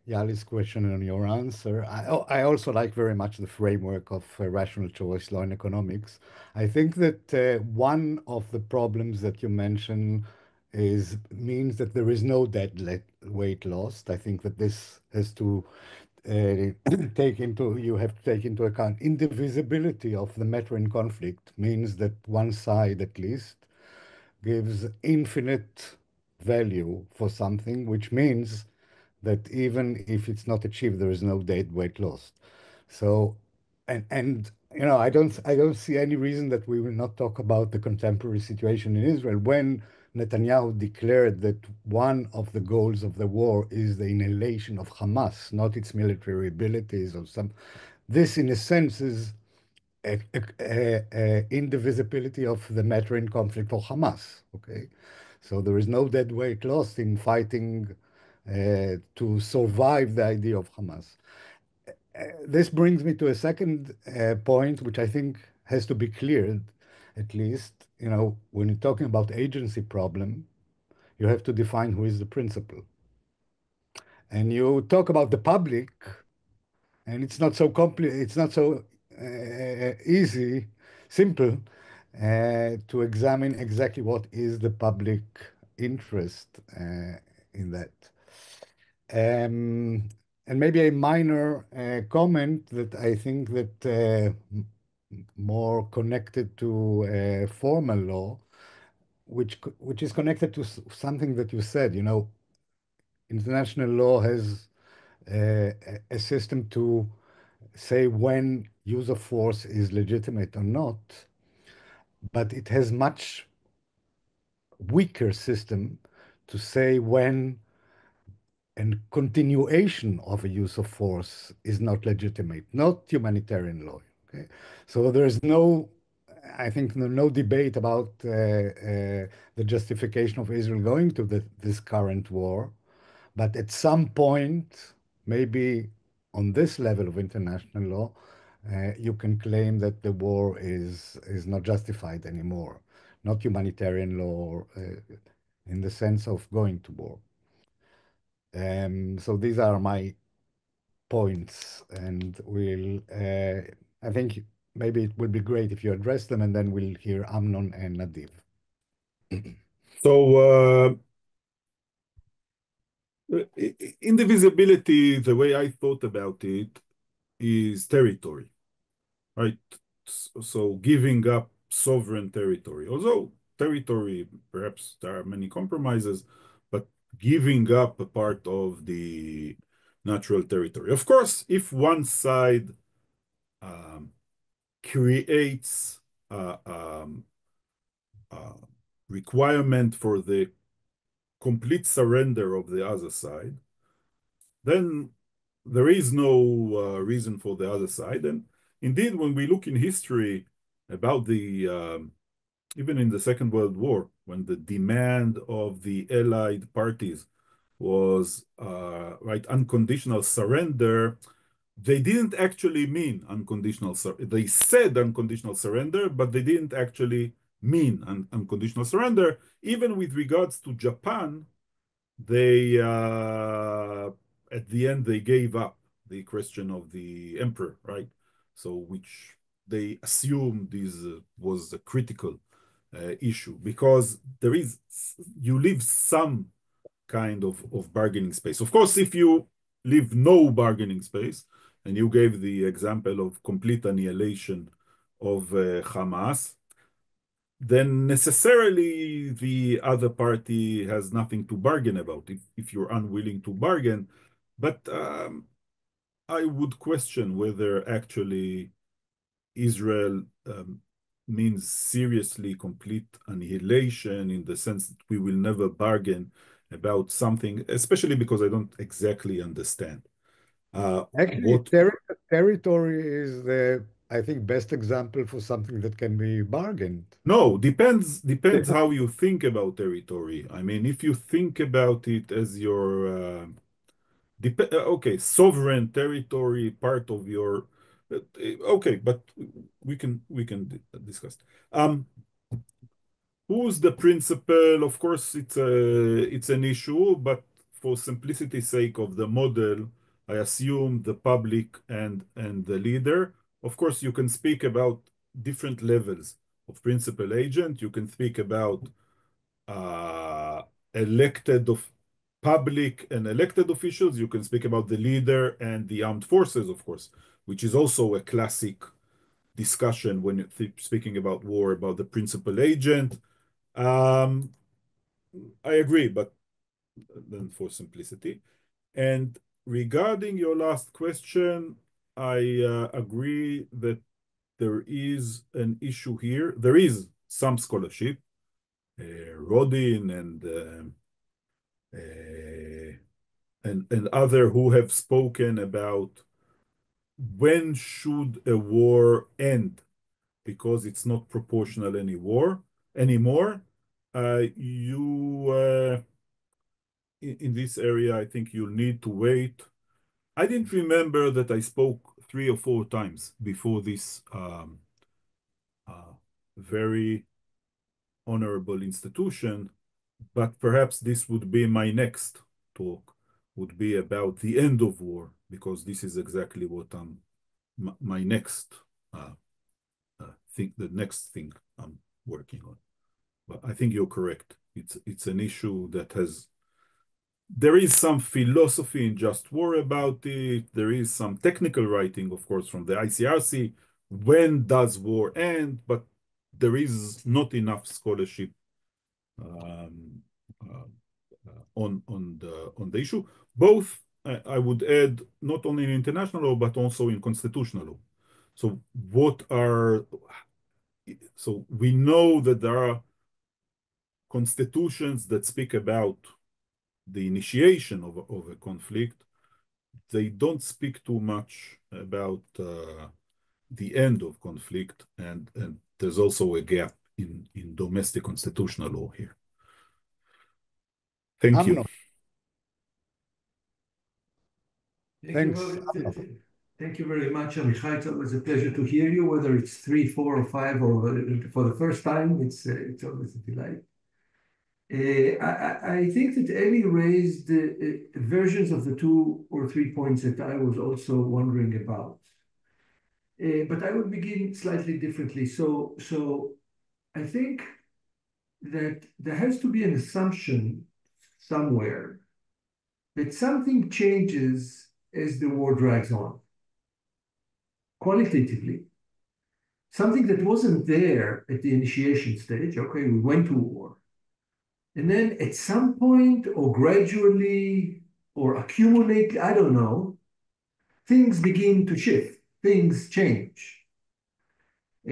Yali's question and your answer. I also like very much the framework of rational choice law in economics. I think that one of the problems that you mentioned means that there is no deadweight lost. I think that this has to you have to take into account indivisibility of the matter in conflict means that one side at least gives infinite value for something, which means that even if it's not achieved, there is no deadweight lost. So, and I don't see any reason that we will not talk about the contemporary situation in Israel when Netanyahu declared that one of the goals of the war is the annihilation of Hamas, not its military abilities or some. This, in a sense, is indivisibility of the matter in conflict for Hamas. Okay, so there is no dead weight lost in fighting to survive the idea of Hamas. this brings me to a second point, which I think has to be cleared, at least. When you're talking about agency problem, you have to define who is the principal. And you talk about the public, and it's not so it's not so simple to examine exactly what is the public interest in that. And maybe a minor comment that I think that more connected to formal law, which is connected to something that you said. International law has a system to say when use of force is legitimate or not, but it has much weaker system to say when and continuation of a use of force is not legitimate, not humanitarian law. Okay, so there is no, I think, no debate about the justification of Israel going to this current war, but at some point, maybe on this level of international law, you can claim that the war is not justified anymore, not humanitarian law in the sense of going to war. So these are my points, and I think maybe it would be great if you address them, and then we'll hear Amnon and Nadiv.
So indivisibility, the way I thought about it, is territory, right? So giving up sovereign territory, although territory, perhaps there are many compromises, but giving up a part of the natural territory. Of course, if one side creates requirement for the complete surrender of the other side, then there is no reason for the other side. And indeed, when we look in history about even in the Second World War, when the demand of the Allied parties was unconditional surrender, they didn't actually mean unconditional surrender. They said unconditional surrender, but they didn't actually mean unconditional surrender. Even with regards to Japan, they at the end they gave up the question of the emperor, right? So which they assumed this was a critical issue, because you leave some kind of bargaining space. Of course, if you leave no bargaining space, and you gave the example of complete annihilation of Hamas, then necessarily the other party has nothing to bargain about if you're unwilling to bargain. But I would question whether actually Israel means seriously complete annihilation, in the sense that we will never bargain about something, especially because I don't exactly understand.
Actually, territory is the, I think, best example for something that can be bargained.
No, depends how you think about territory. I mean, if you think about it as your okay, sovereign territory, part of your okay, but we can discuss. Who's the principal? Of course, it's an issue, but for simplicity's sake of the model, I assume the public and the leader. Of course, you can speak about different levels of principal agent. You can speak about elected of public and elected officials. You can speak about the leader and the armed forces, of course, which is also a classic discussion when you're speaking about war, about the principal agent. I agree, but then for simplicity. And regarding your last question, I agree that there is an issue here. There is some scholarship, Rodin and other, who have spoken about when should a war end, because it's not proportional anymore. In this area, I think you'll need to wait I didn't remember that I spoke 3 or 4 times before this very honorable institution, but perhaps this would be my next talk, would be about the end of war, because this is exactly what my next the next thing I'm working on. But I think you're correct. It's an issue that there is some philosophy in just war about it. There is some technical writing, of course, from the ICRC. When does war end? But there is not enough scholarship on the issue. Both, I would add, not only in international law, but also in constitutional law. So we know that there are constitutions that speak about the initiation of a conflict. They don't speak too much about the end of conflict, and there's also a gap in domestic constitutional law here. Thank you.
Thanks.
Thank you very much, Amichai. It was a pleasure to hear you, whether it's 3, 4, or 5, or for the first time. It's always a delight. I think that Eli raised versions of the 2 or 3 points that I was also wondering about. But I would begin slightly differently. So I think that there has to be an assumption somewhere that something changes as the war drags on, qualitatively. Something that wasn't there at the initiation stage. Okay, we went to war. And then at some point, or gradually, or accumulate, I don't know, things begin to shift, things change.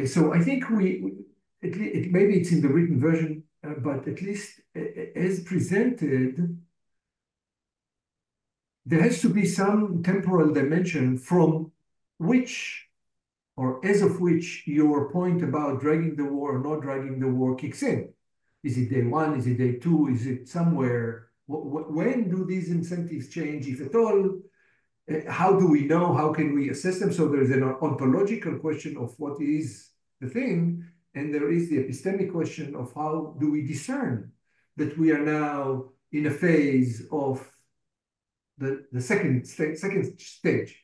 So I think maybe it's in the written version, but at least as presented, there has to be some temporal dimension from which, or as of which, your point about dragging the war or not dragging the war kicks in. Is it day 1? Is it day 2? Is it somewhere? When do these incentives change, if at all? How do we know? How can we assess them? So there's an ontological question of what is the thing, and there is the epistemic question of how do we discern that we are now in a phase of the second stage.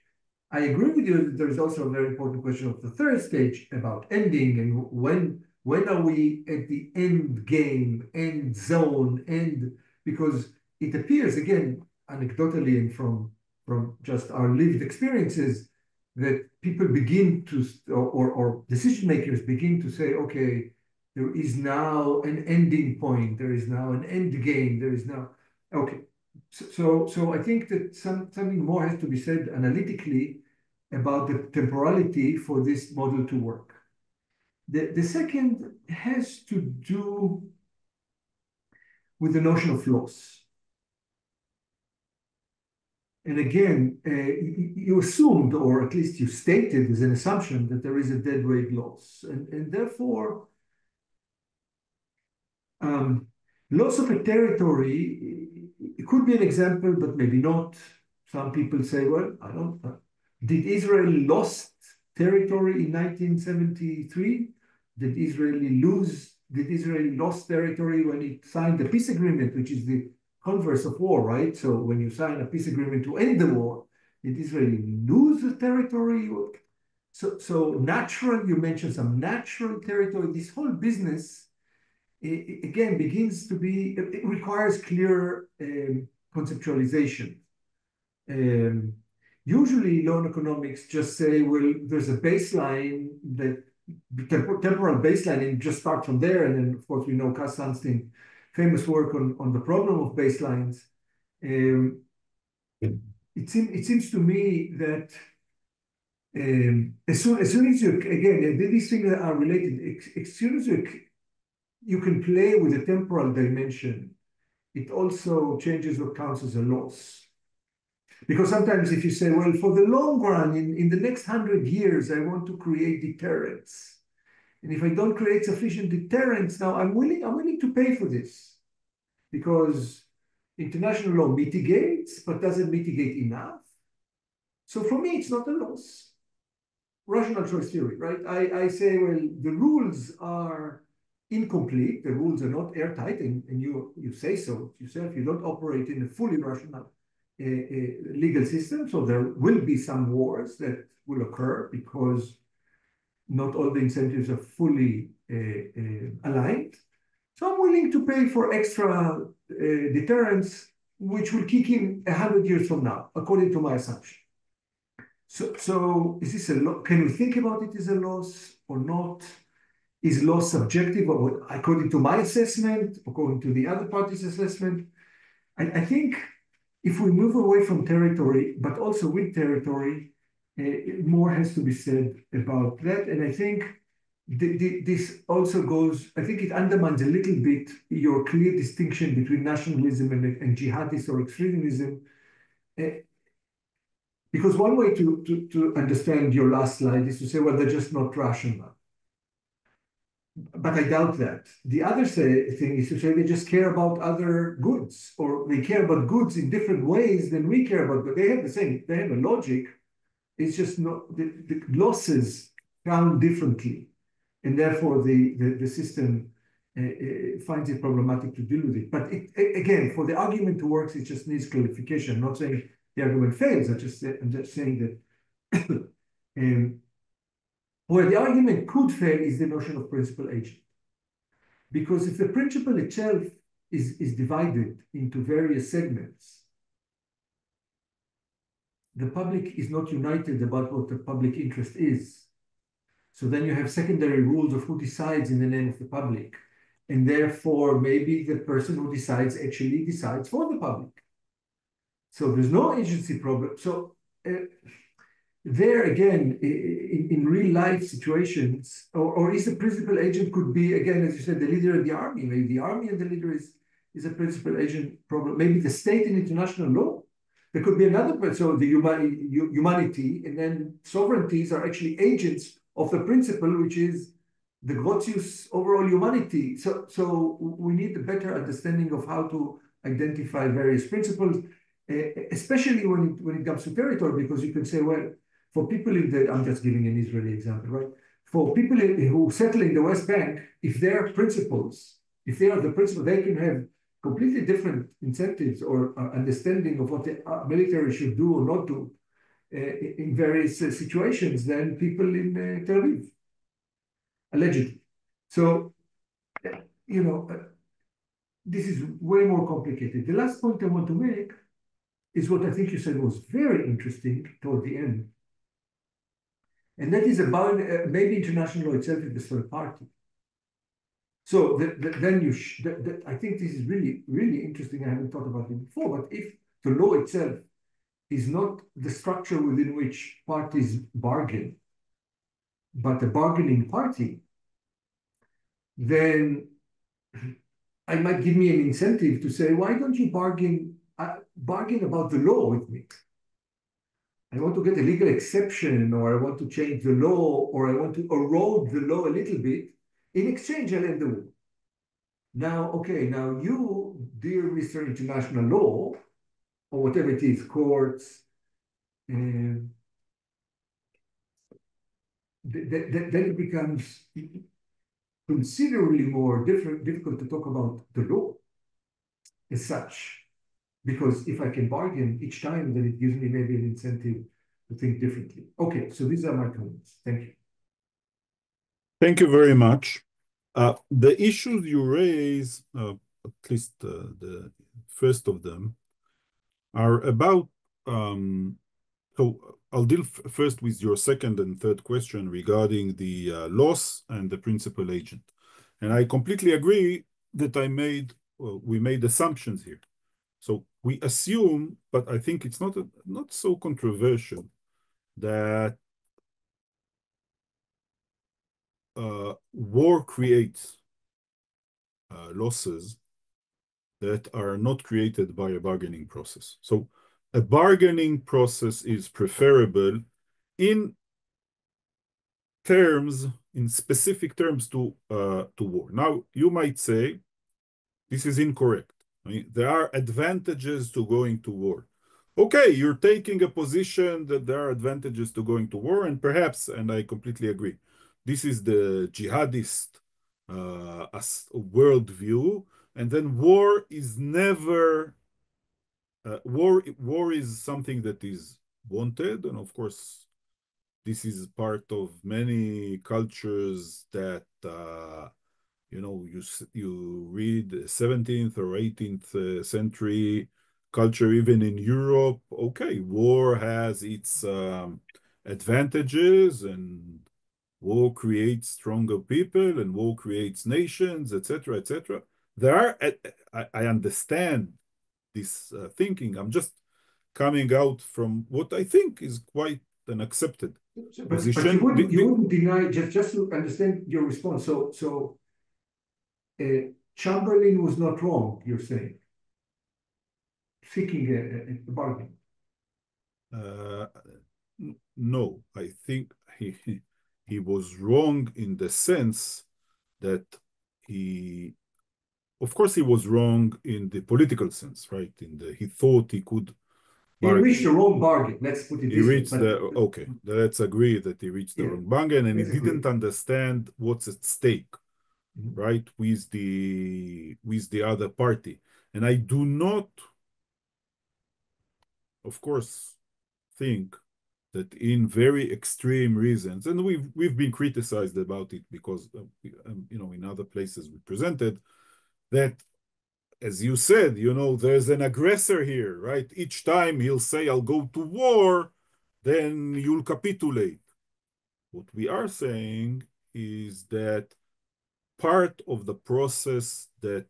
I agree with you that there's also a very important question of the third stage about ending, and when are we at the end game, end zone, because it appears, again, anecdotally and from just our lived experiences, that people begin to, or decision makers begin to say, okay, there is now an ending point, there is now an end game, there is now, okay. So I think that something more has to be said analytically about the temporality for this model to work. The second has to do with the notion of loss. And again, you assumed, or at least you stated as an assumption, that there is a deadweight loss. And therefore, loss of a territory, it could be an example, but maybe not. Some people say, well, I don't know. Did Israel lost territory in 1973? Did Israel lost territory when it signed the peace agreement, which is the converse of war, right? So when you sign a peace agreement to end the war, did Israel lose the territory? So natural, you mentioned some natural territory. This whole business, again, begins to be, it requires clear conceptualization. Usually law and economics just say, well, there's a baseline, that temporal baseline, and just start from there. And then, of course, we know Cass Sunstein's famous work on the problem of baselines. It seems to me that as soon as you, again, these things are related, as soon as you can play with the temporal dimension, it also changes what counts as a loss. Because sometimes if you say, well, for the long run, in the next 100 years, I want to create deterrence. And if I don't create sufficient deterrence, now I'm willing to pay for this. Because international law mitigates, but doesn't mitigate enough. So for me, it's not a loss. Rational choice theory, right? I say, well, the rules are incomplete. The rules are not airtight, and you say so yourself. You don't operate in a fully rational legal system, so there will be some wars that will occur because not all the incentives are fully aligned. So I'm willing to pay for extra deterrence, which will kick in 100 years from now, according to my assumption. So is this a loss? Can we think about it as a loss or not? Is loss subjective or according to my assessment, according to the other party's assessment? I think if we move away from territory, but also with territory, more has to be said about that. And I think this also goes, I think it undermines a little bit your clear distinction between nationalism and jihadist or extremism. Because one way to understand your last slide is to say, well, they're just not rational. But I doubt that. The other thing is to say they just care about other goods, or they care about goods in different ways than we care about, but they have the same, they have a logic. It's just not, the losses count differently. And therefore the system finds it problematic to deal with it. But again, for the argument to work, it just needs clarification. I'm not saying the argument fails. I'm just saying that where the argument could fail is the notion of principal agent. Because if the principle itself is divided into various segments, the public is not united about what the public interest is. So then you have secondary rules of who decides in the name of the public. And therefore, maybe the person who decides actually decides for the public. So there's no agency problem. So there again, in real life situations, or is the principal agent could be, again, as you said, the leader of the army. Maybe the army and the leader is a principal agent problem. Maybe the state in international law. There could be another, so the humanity and then sovereignties are actually agents of the principle, which is the Grotius overall humanity. So we need a better understanding of how to identify various principles, especially when it comes to territory, because you can say, well, for people in the, I'm just giving an Israeli example, right? For people who settle in the West Bank, if they are principles, if they are the principal, they can have completely different incentives or understanding of what the military should do or not do in various situations than people in Tel Aviv, allegedly. So, this is way more complicated. The last point I want to make is what I think you said was very interesting toward the end. And that is about maybe international law itself is the third party. So then I think this is really, really interesting. I haven't thought about it before, but if the law itself is not the structure within which parties bargain, but the bargaining party, then I might give me an incentive to say, why don't you bargain about the law with me? I want to get a legal exception, or I want to change the law, or I want to erode the law a little bit. In exchange, I'll end the war. Now, okay, now you, dear Mr. International Law, or whatever it is, courts, then it becomes considerably more difficult to talk about the law as such. Because if I can bargain each time, then it gives me maybe an incentive to think differently. Okay, so these are my comments. Thank you.
Thank you very much. The issues you raise, at least the first of them, are about, so I'll deal first with your second and third question regarding the loss and the principal agent. And I completely agree that we made assumptions here. So we assume, but I think it's not so controversial, that war creates losses that are not created by a bargaining process. So a bargaining process is preferable in specific terms to war. Now, you might say, this is incorrect. I mean, there are advantages to going to war. okay, you're taking a position that there are advantages to going to war, and perhaps, and I completely agree, this is the jihadist worldview, and then war is never war is something that is wanted, and of course, this is part of many cultures that you read 17th or 18th century culture, even in Europe. Okay, war has its advantages, and war creates stronger people, and war creates nations, etc., etc. There are, I understand this thinking. I'm just coming out from what I think is quite an accepted
But you wouldn't deny, just to understand your response. So Chamberlain was not wrong, you're saying, seeking a bargain.
No, I think he was wrong in the sense that of course, he was wrong in the political sense, right? He thought he could
He reached the wrong bargain. Let's put it
He
this way.
reached okay, let's agree that he reached the wrong bargain, and he didn't understand what's at stake, right, with the other party. And I do not, of course, think that in very extreme reasons, and we've been criticized about it because in other places we presented that, as you said, there's an aggressor here, right? Each time he'll say, I'll go to war, then you'll capitulate. What we are saying is that part of the process that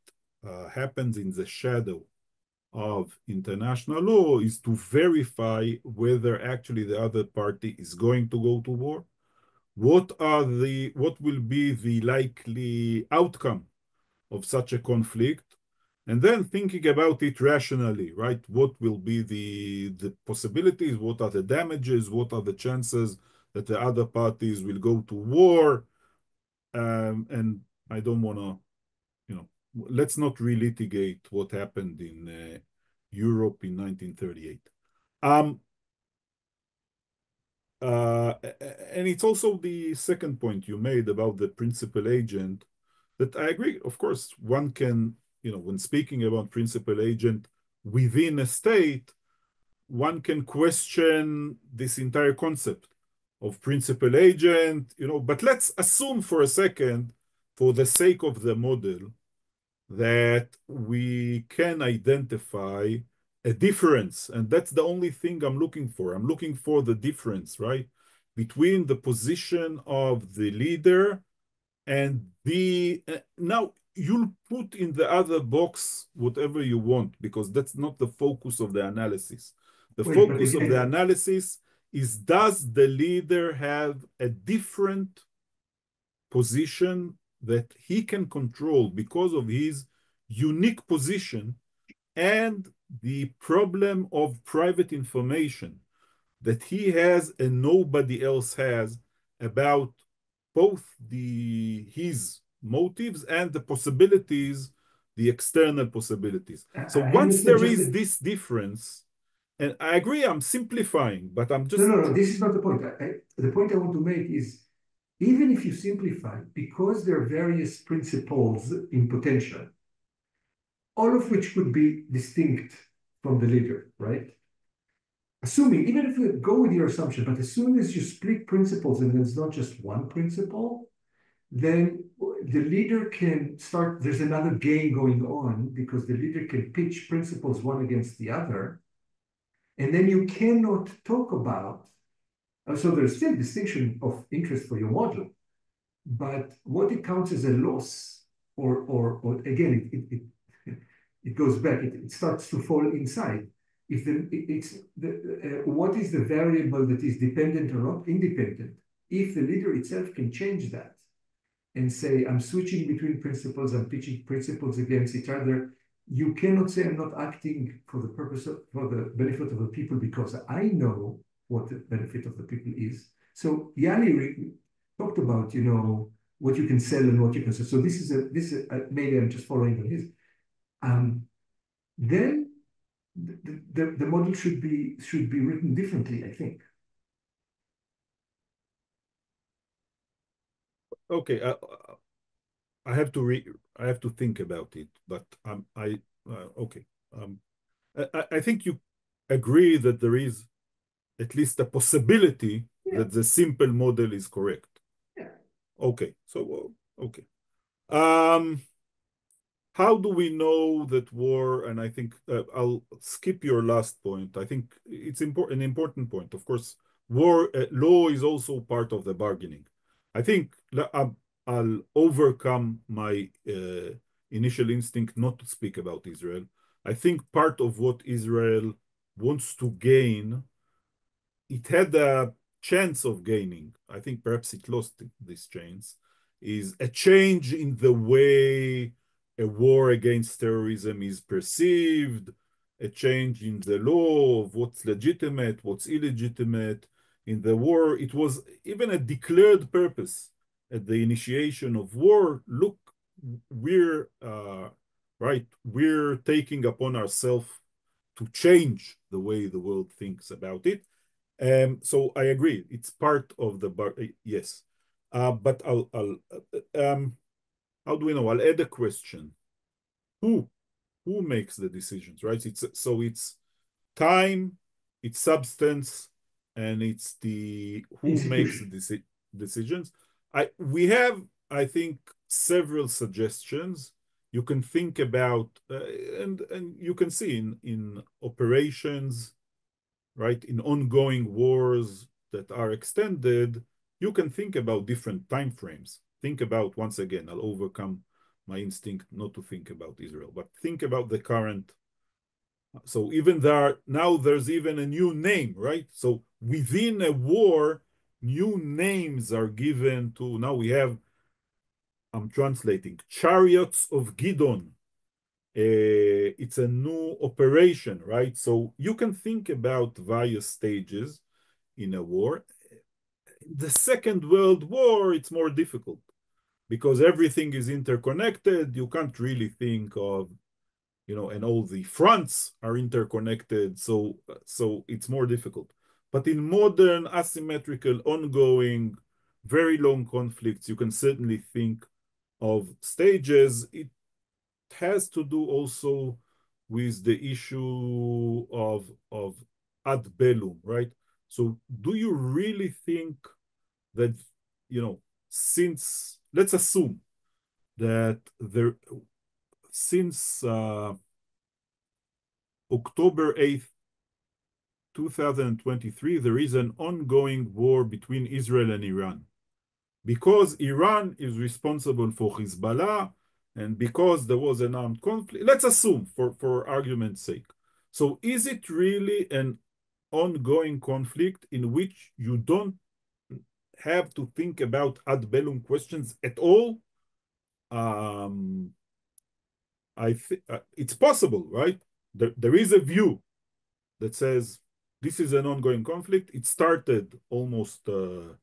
happens in the shadow of international law is to verify whether actually the other party is going to go to war. What will be the likely outcome of such a conflict? And then thinking about it rationally, right? What will be the possibilities? What are the damages? What are the chances that the other parties will go to war? And I don't want to, let's not relitigate what happened in Europe in 1938. And it's also the second point you made about the principal agent that I agree. Of course, one can, when speaking about principal agent within a state, one can question this entire concept of principal agent, but let's assume for a second, for the sake of the model, that we can identify a difference. And that's the only thing I'm looking for. I'm looking for the difference, right, between the position of the leader and now you'll put in the other box whatever you want, because that's not the focus of the analysis. The focus of the analysis is, does the leader have a different position that he can control because of his unique position and the problem of private information that he has and nobody else has about both his motives and the possibilities, the external possibilities. So once there is this difference, and I agree, I'm simplifying, but I'm just...
No, this is not the point. The point I want to make is, even if you simplify, because there are various principles in potential, all of which could be distinct from the leader, right? Assuming, even if you go with your assumption, but as soon as you split principles and there's not just one principle, then the leader can start, there's another game going on, because the leader can pitch principles one against the other, and then you cannot talk about, so there's still distinction of interest for your model, but what it counts as a loss, or again, it goes back, it starts to fall inside. What is the variable that is dependent or not independent? If the leader itself can change that and say, I'm switching between principles, I'm pitching principles against each other, you cannot say I'm not acting for the benefit of the people, because I know what the benefit of the people is. So Yanni talked about, what you can sell and what you can sell. So this is maybe I'm just following on his. Then the model should be written differently, I think.
Okay, I have to think about it, but okay. I think you agree that there is at least a possibility that the simple model is correct.
Yeah.
Okay, so okay. How do we know that war, and I think I'll skip your last point. I think it's an important point. Of course, war law is also part of the bargaining. I think I'll overcome my initial instinct not to speak about Israel. I think part of what Israel wants to gain, it had a chance of gaining. I think perhaps it lost this chance, is a change in the way a war against terrorism is perceived, a change in the law of what's legitimate, what's illegitimate. In the war, it was even a declared purpose at the initiation of war. Look, we're taking upon ourselves to change the way the world thinks about it. So I agree, it's part of the yes. But how do we know? I'll add a question. Who makes the decisions, right? It's time, it's substance, and it's who makes the decisions. We have, I think, several suggestions. You can think about, and you can see in operations, right, in ongoing wars that are extended, you can think about different time frames. Think about, once again, I'll overcome my instinct not to think about Israel, but think about the current. So even now there's even a new name, right? So within a war, new names are given to, now we have, I'm translating, chariots of Gidon. It's a new operation, right? So you can think about various stages in a war. The Second World War, it's more difficult because everything is interconnected. You can't really think of, and all the fronts are interconnected. So it's more difficult. But in modern, asymmetrical, ongoing, very long conflicts, you can certainly think of stages. It has to do also with the issue of ad bellum, right? So do you really think that, since, let's assume that since October 8th, 2023, there is an ongoing war between Israel and Iran. Because Iran is responsible for Hezbollah, and because there was an armed conflict, let's assume for argument's sake. So is it really an ongoing conflict in which you don't have to think about ad bellum questions at all? I think it's possible, right? There is a view that says this is an ongoing conflict. It started almost more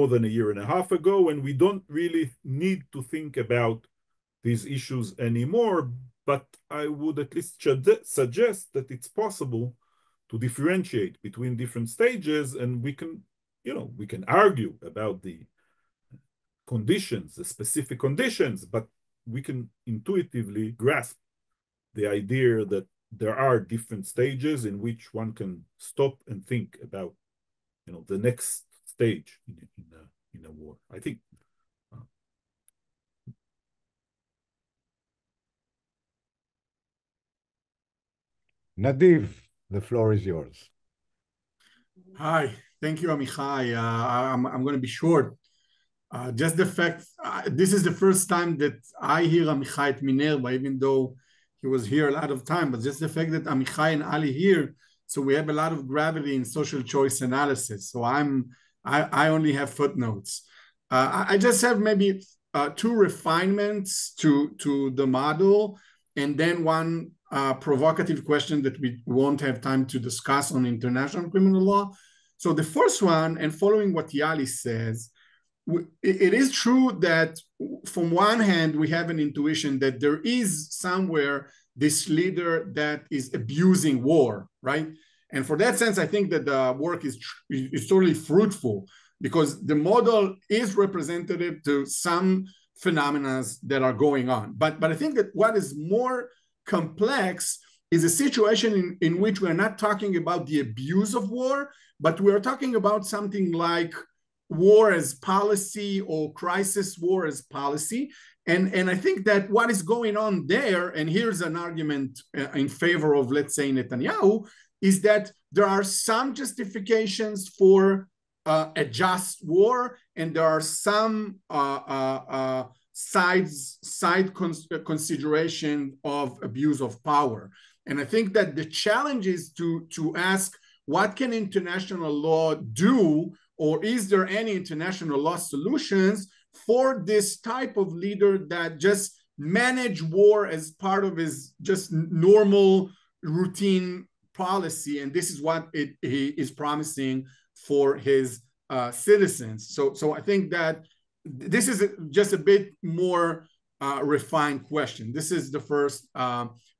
than a year and a half ago, and we don't really need to think about these issues anymore. But I would at least suggest that it's possible to differentiate between different stages, and we can argue about the conditions, the specific conditions, but we can intuitively grasp the idea that there are different stages in which one can stop and think about, the next stage in a war. I think.
Nadiv, the floor is yours.
Hi, thank you, Amichai. I'm going to be short. Just the fact, this is the first time that I hear Amichai at Minerva, even though he was here a lot of time, but just the fact that Amichai and Ali here, so we have a lot of gravity in social choice analysis. So I only have footnotes. I just have maybe two refinements to the model, and then one provocative question that we won't have time to discuss on international criminal law. So the first one, and following what Yali says, it is true that from one hand, we have an intuition that there is somewhere this leader that is abusing war, right? And for that sense, I think that the work is totally fruitful, because the model is representative to some phenomena that are going on. But I think that what is more complex is a situation in which we're not talking about the abuse of war, but we're talking about something like war as policy or crisis war as policy. And I think that what is going on there, and here's an argument in favor of, let's say, Netanyahu, is that there are some justifications for a just war, and there are some side consideration of abuse of power. And I think that the challenge is to ask, what can international law do, or is there any international law solutions for this type of leader that just manage war as part of his just normal routine policy? And this is what he is promising for his citizens. So I think that this is just a bit more refined question. This is the first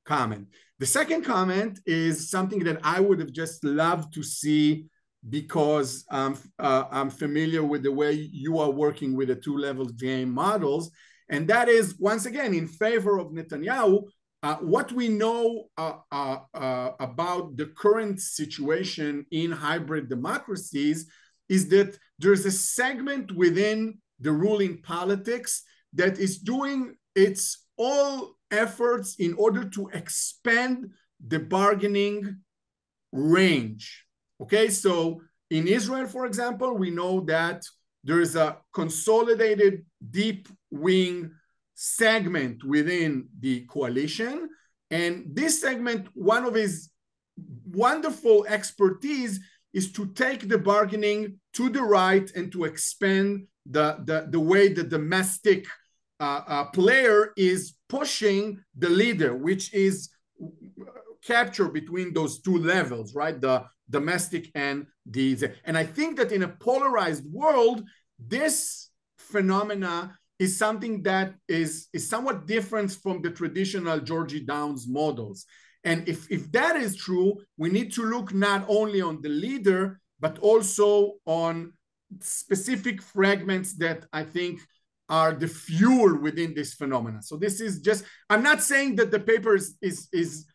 comment. The second comment is something that I would have just loved to see, because I'm familiar with the way you are working with the two-level game models. And that is, once again, in favor of Netanyahu. What we know about the current situation in hybrid democracies is that there's a segment within the ruling politics that is doing its all efforts in order to expand the bargaining range. Okay, so in Israel, for example, we know that there is a consolidated deep wing segment within the coalition. And this segment, one of his wonderful expertise is to take the bargaining to the right and to expand the way the domestic player is pushing the leader, which is captured between those two levels, right? The domestic and and I think that in a polarized world, this phenomena is something that is somewhat different from the traditional Georgie Downs models. And if that is true, we need to look not only on the leader, but also on specific fragments that I think are the fuel within this phenomena. So this is just, I'm not saying that the paper is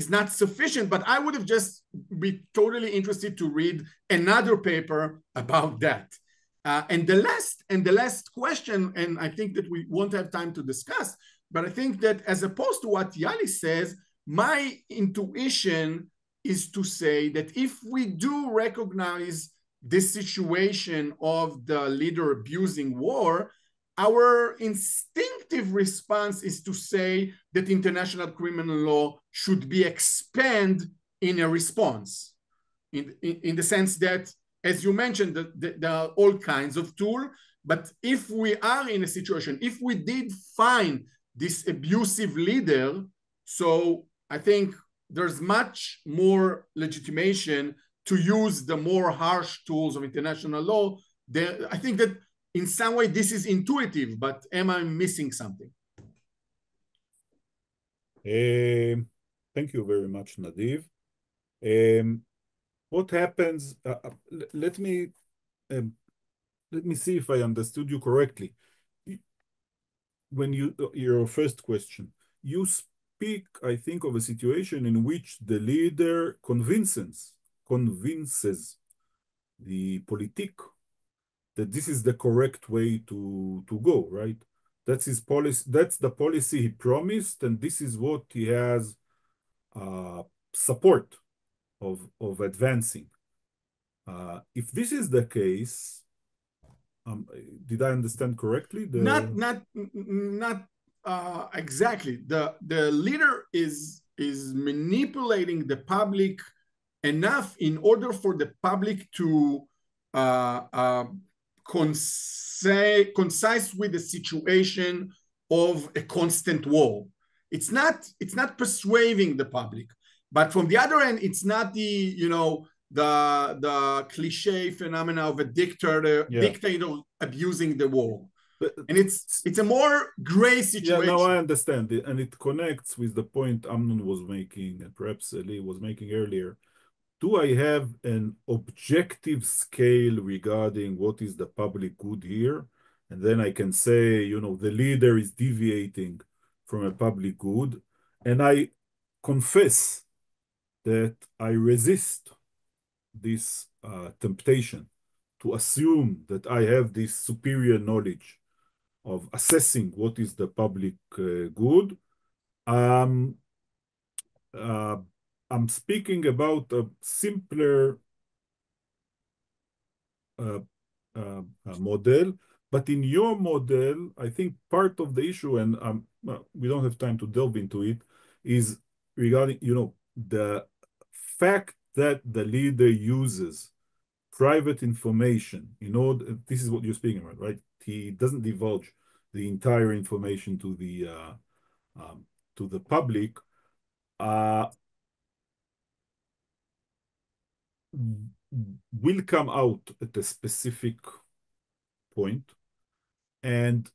not sufficient, but I would have just be totally interested to read another paper about that. And the last question, and I think that we won't have time to discuss, but I think that as opposed to what Yali says, my intuition is to say that if we do recognize this situation of the leader abusing war, our instinctive response is to say that international criminal law should be expanded in a response, in the sense that, as you mentioned, there are all kinds of tools, but if we are in a situation, if we did find this abusive leader, so I think there's much more legitimation to use the more harsh tools of international law. I think that in some way this is intuitive, but am I missing something?
Thank you very much, Nadiv. What happens? Let me see if I understood you correctly. When your first question, you speak, I think, of a situation in which the leader convinces the politique that this is the correct way to go, right? That's his policy. That's the policy he promised, and this is what he has support of advancing. If this is the case, did I understand correctly?
Not exactly. The leader is manipulating the public enough in order for the public to concise with the situation of a constant war. It's not persuading the public, but from the other end, it's not the cliche phenomena of a dictator abusing the war. And it's a more gray situation.
Yeah, now I understand it, and it connects with the point Amnon was making, and perhaps Lee was making earlier. Do I have an objective scale regarding what is the public good here? And then I can say, the leader is deviating from a public good. And I confess that I resist this temptation to assume that I have this superior knowledge of assessing what is the public good. Um, uh, I'm speaking about a simpler model, but in your model, I think part of the issue, and we don't have time to delve into it, is regarding, the fact that the leader uses private information in order, this is what you're speaking about, right? He doesn't divulge the entire information to the public. Will come out at a specific point. And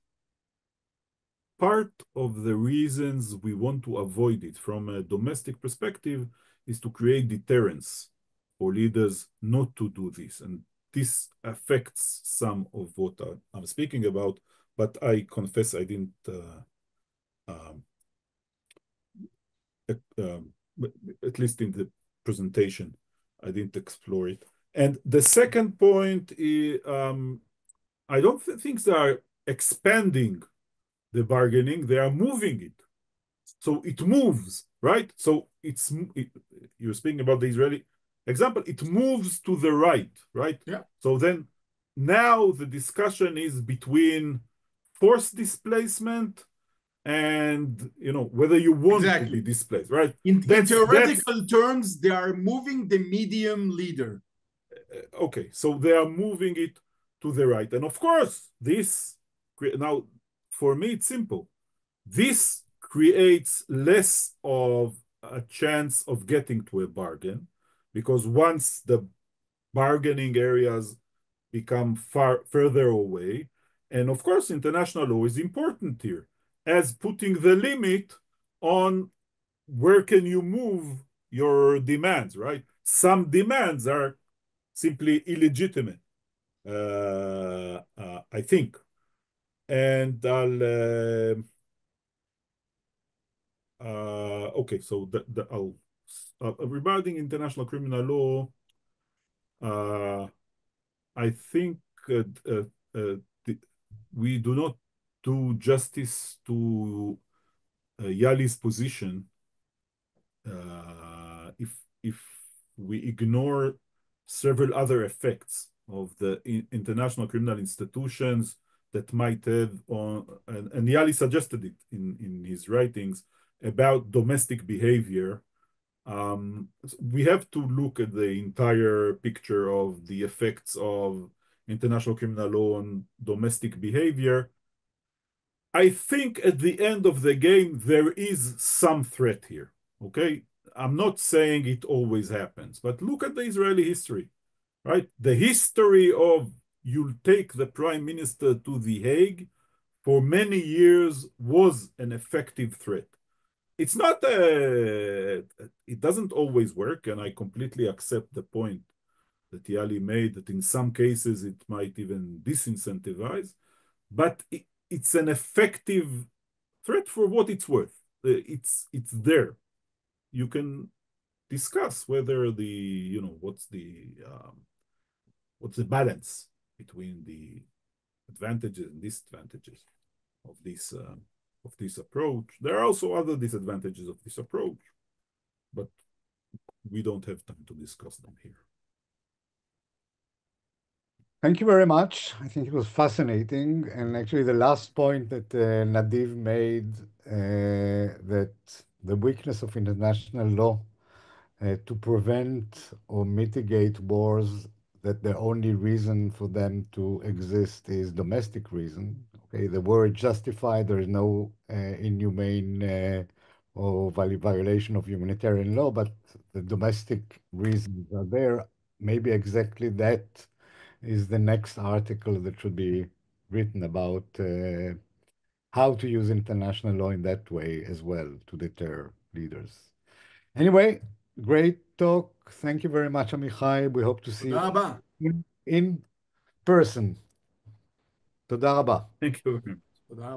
part of the reasons we want to avoid it from a domestic perspective is to create deterrence for leaders not to do this. And this affects some of what I'm speaking about, but I confess I didn't, at least in the presentation, I didn't explore it. And the second point is, I don't think they are expanding the bargaining, they are moving it. So it moves, right? So you're speaking about the Israeli example, it moves to the right, right?
Yeah.
So then now the discussion is between forced displacement and, whether you want to be displaced, right?
In theoretical terms, they are moving the medium leader.
Okay, so they are moving it to the right. And of course, now, for me, it's simple. This creates less of a chance of getting to a bargain, because once the bargaining areas become further away, and of course, international law is important here, as putting the limit on where can you move your demands, right? Some demands are simply illegitimate, I think. And okay, so regarding international criminal law, I think we do not do justice to Yali's position if we ignore several other effects of the international criminal institutions that might have on, and Yali suggested it in his writings about domestic behavior. We have to look at the entire picture of the effects of international criminal law on domestic behavior. I think at the end of the game, there is some threat here, okay? I'm not saying it always happens, but look at the Israeli history, right? The history of you'll take the prime minister to The Hague for many years was an effective threat. It's not, it doesn't always work, and I completely accept the point that Yali made that in some cases it might even disincentivize, but it's an effective threat for what it's worth. It's there. You can discuss whether what's the balance between the advantages and disadvantages of this approach. There are also other disadvantages of this approach, but we don't have time to discuss them here.
Thank you very much. I think it was fascinating. And actually, the last point that Nadiv made, that the weakness of international law to prevent or mitigate wars, that the only reason for them to exist is domestic reason. Okay, the war is justified. There is no inhumane or violation of humanitarian law, but the domestic reasons are there. Maybe exactly that is the next article that should be written about how to use international law in that way as well to deter leaders. Anyway, great talk. Thank you very much, Amichai. We hope to see
תודה
you
רבה.
in person. תודה רבה.
Thank you very much.
תודה רבה.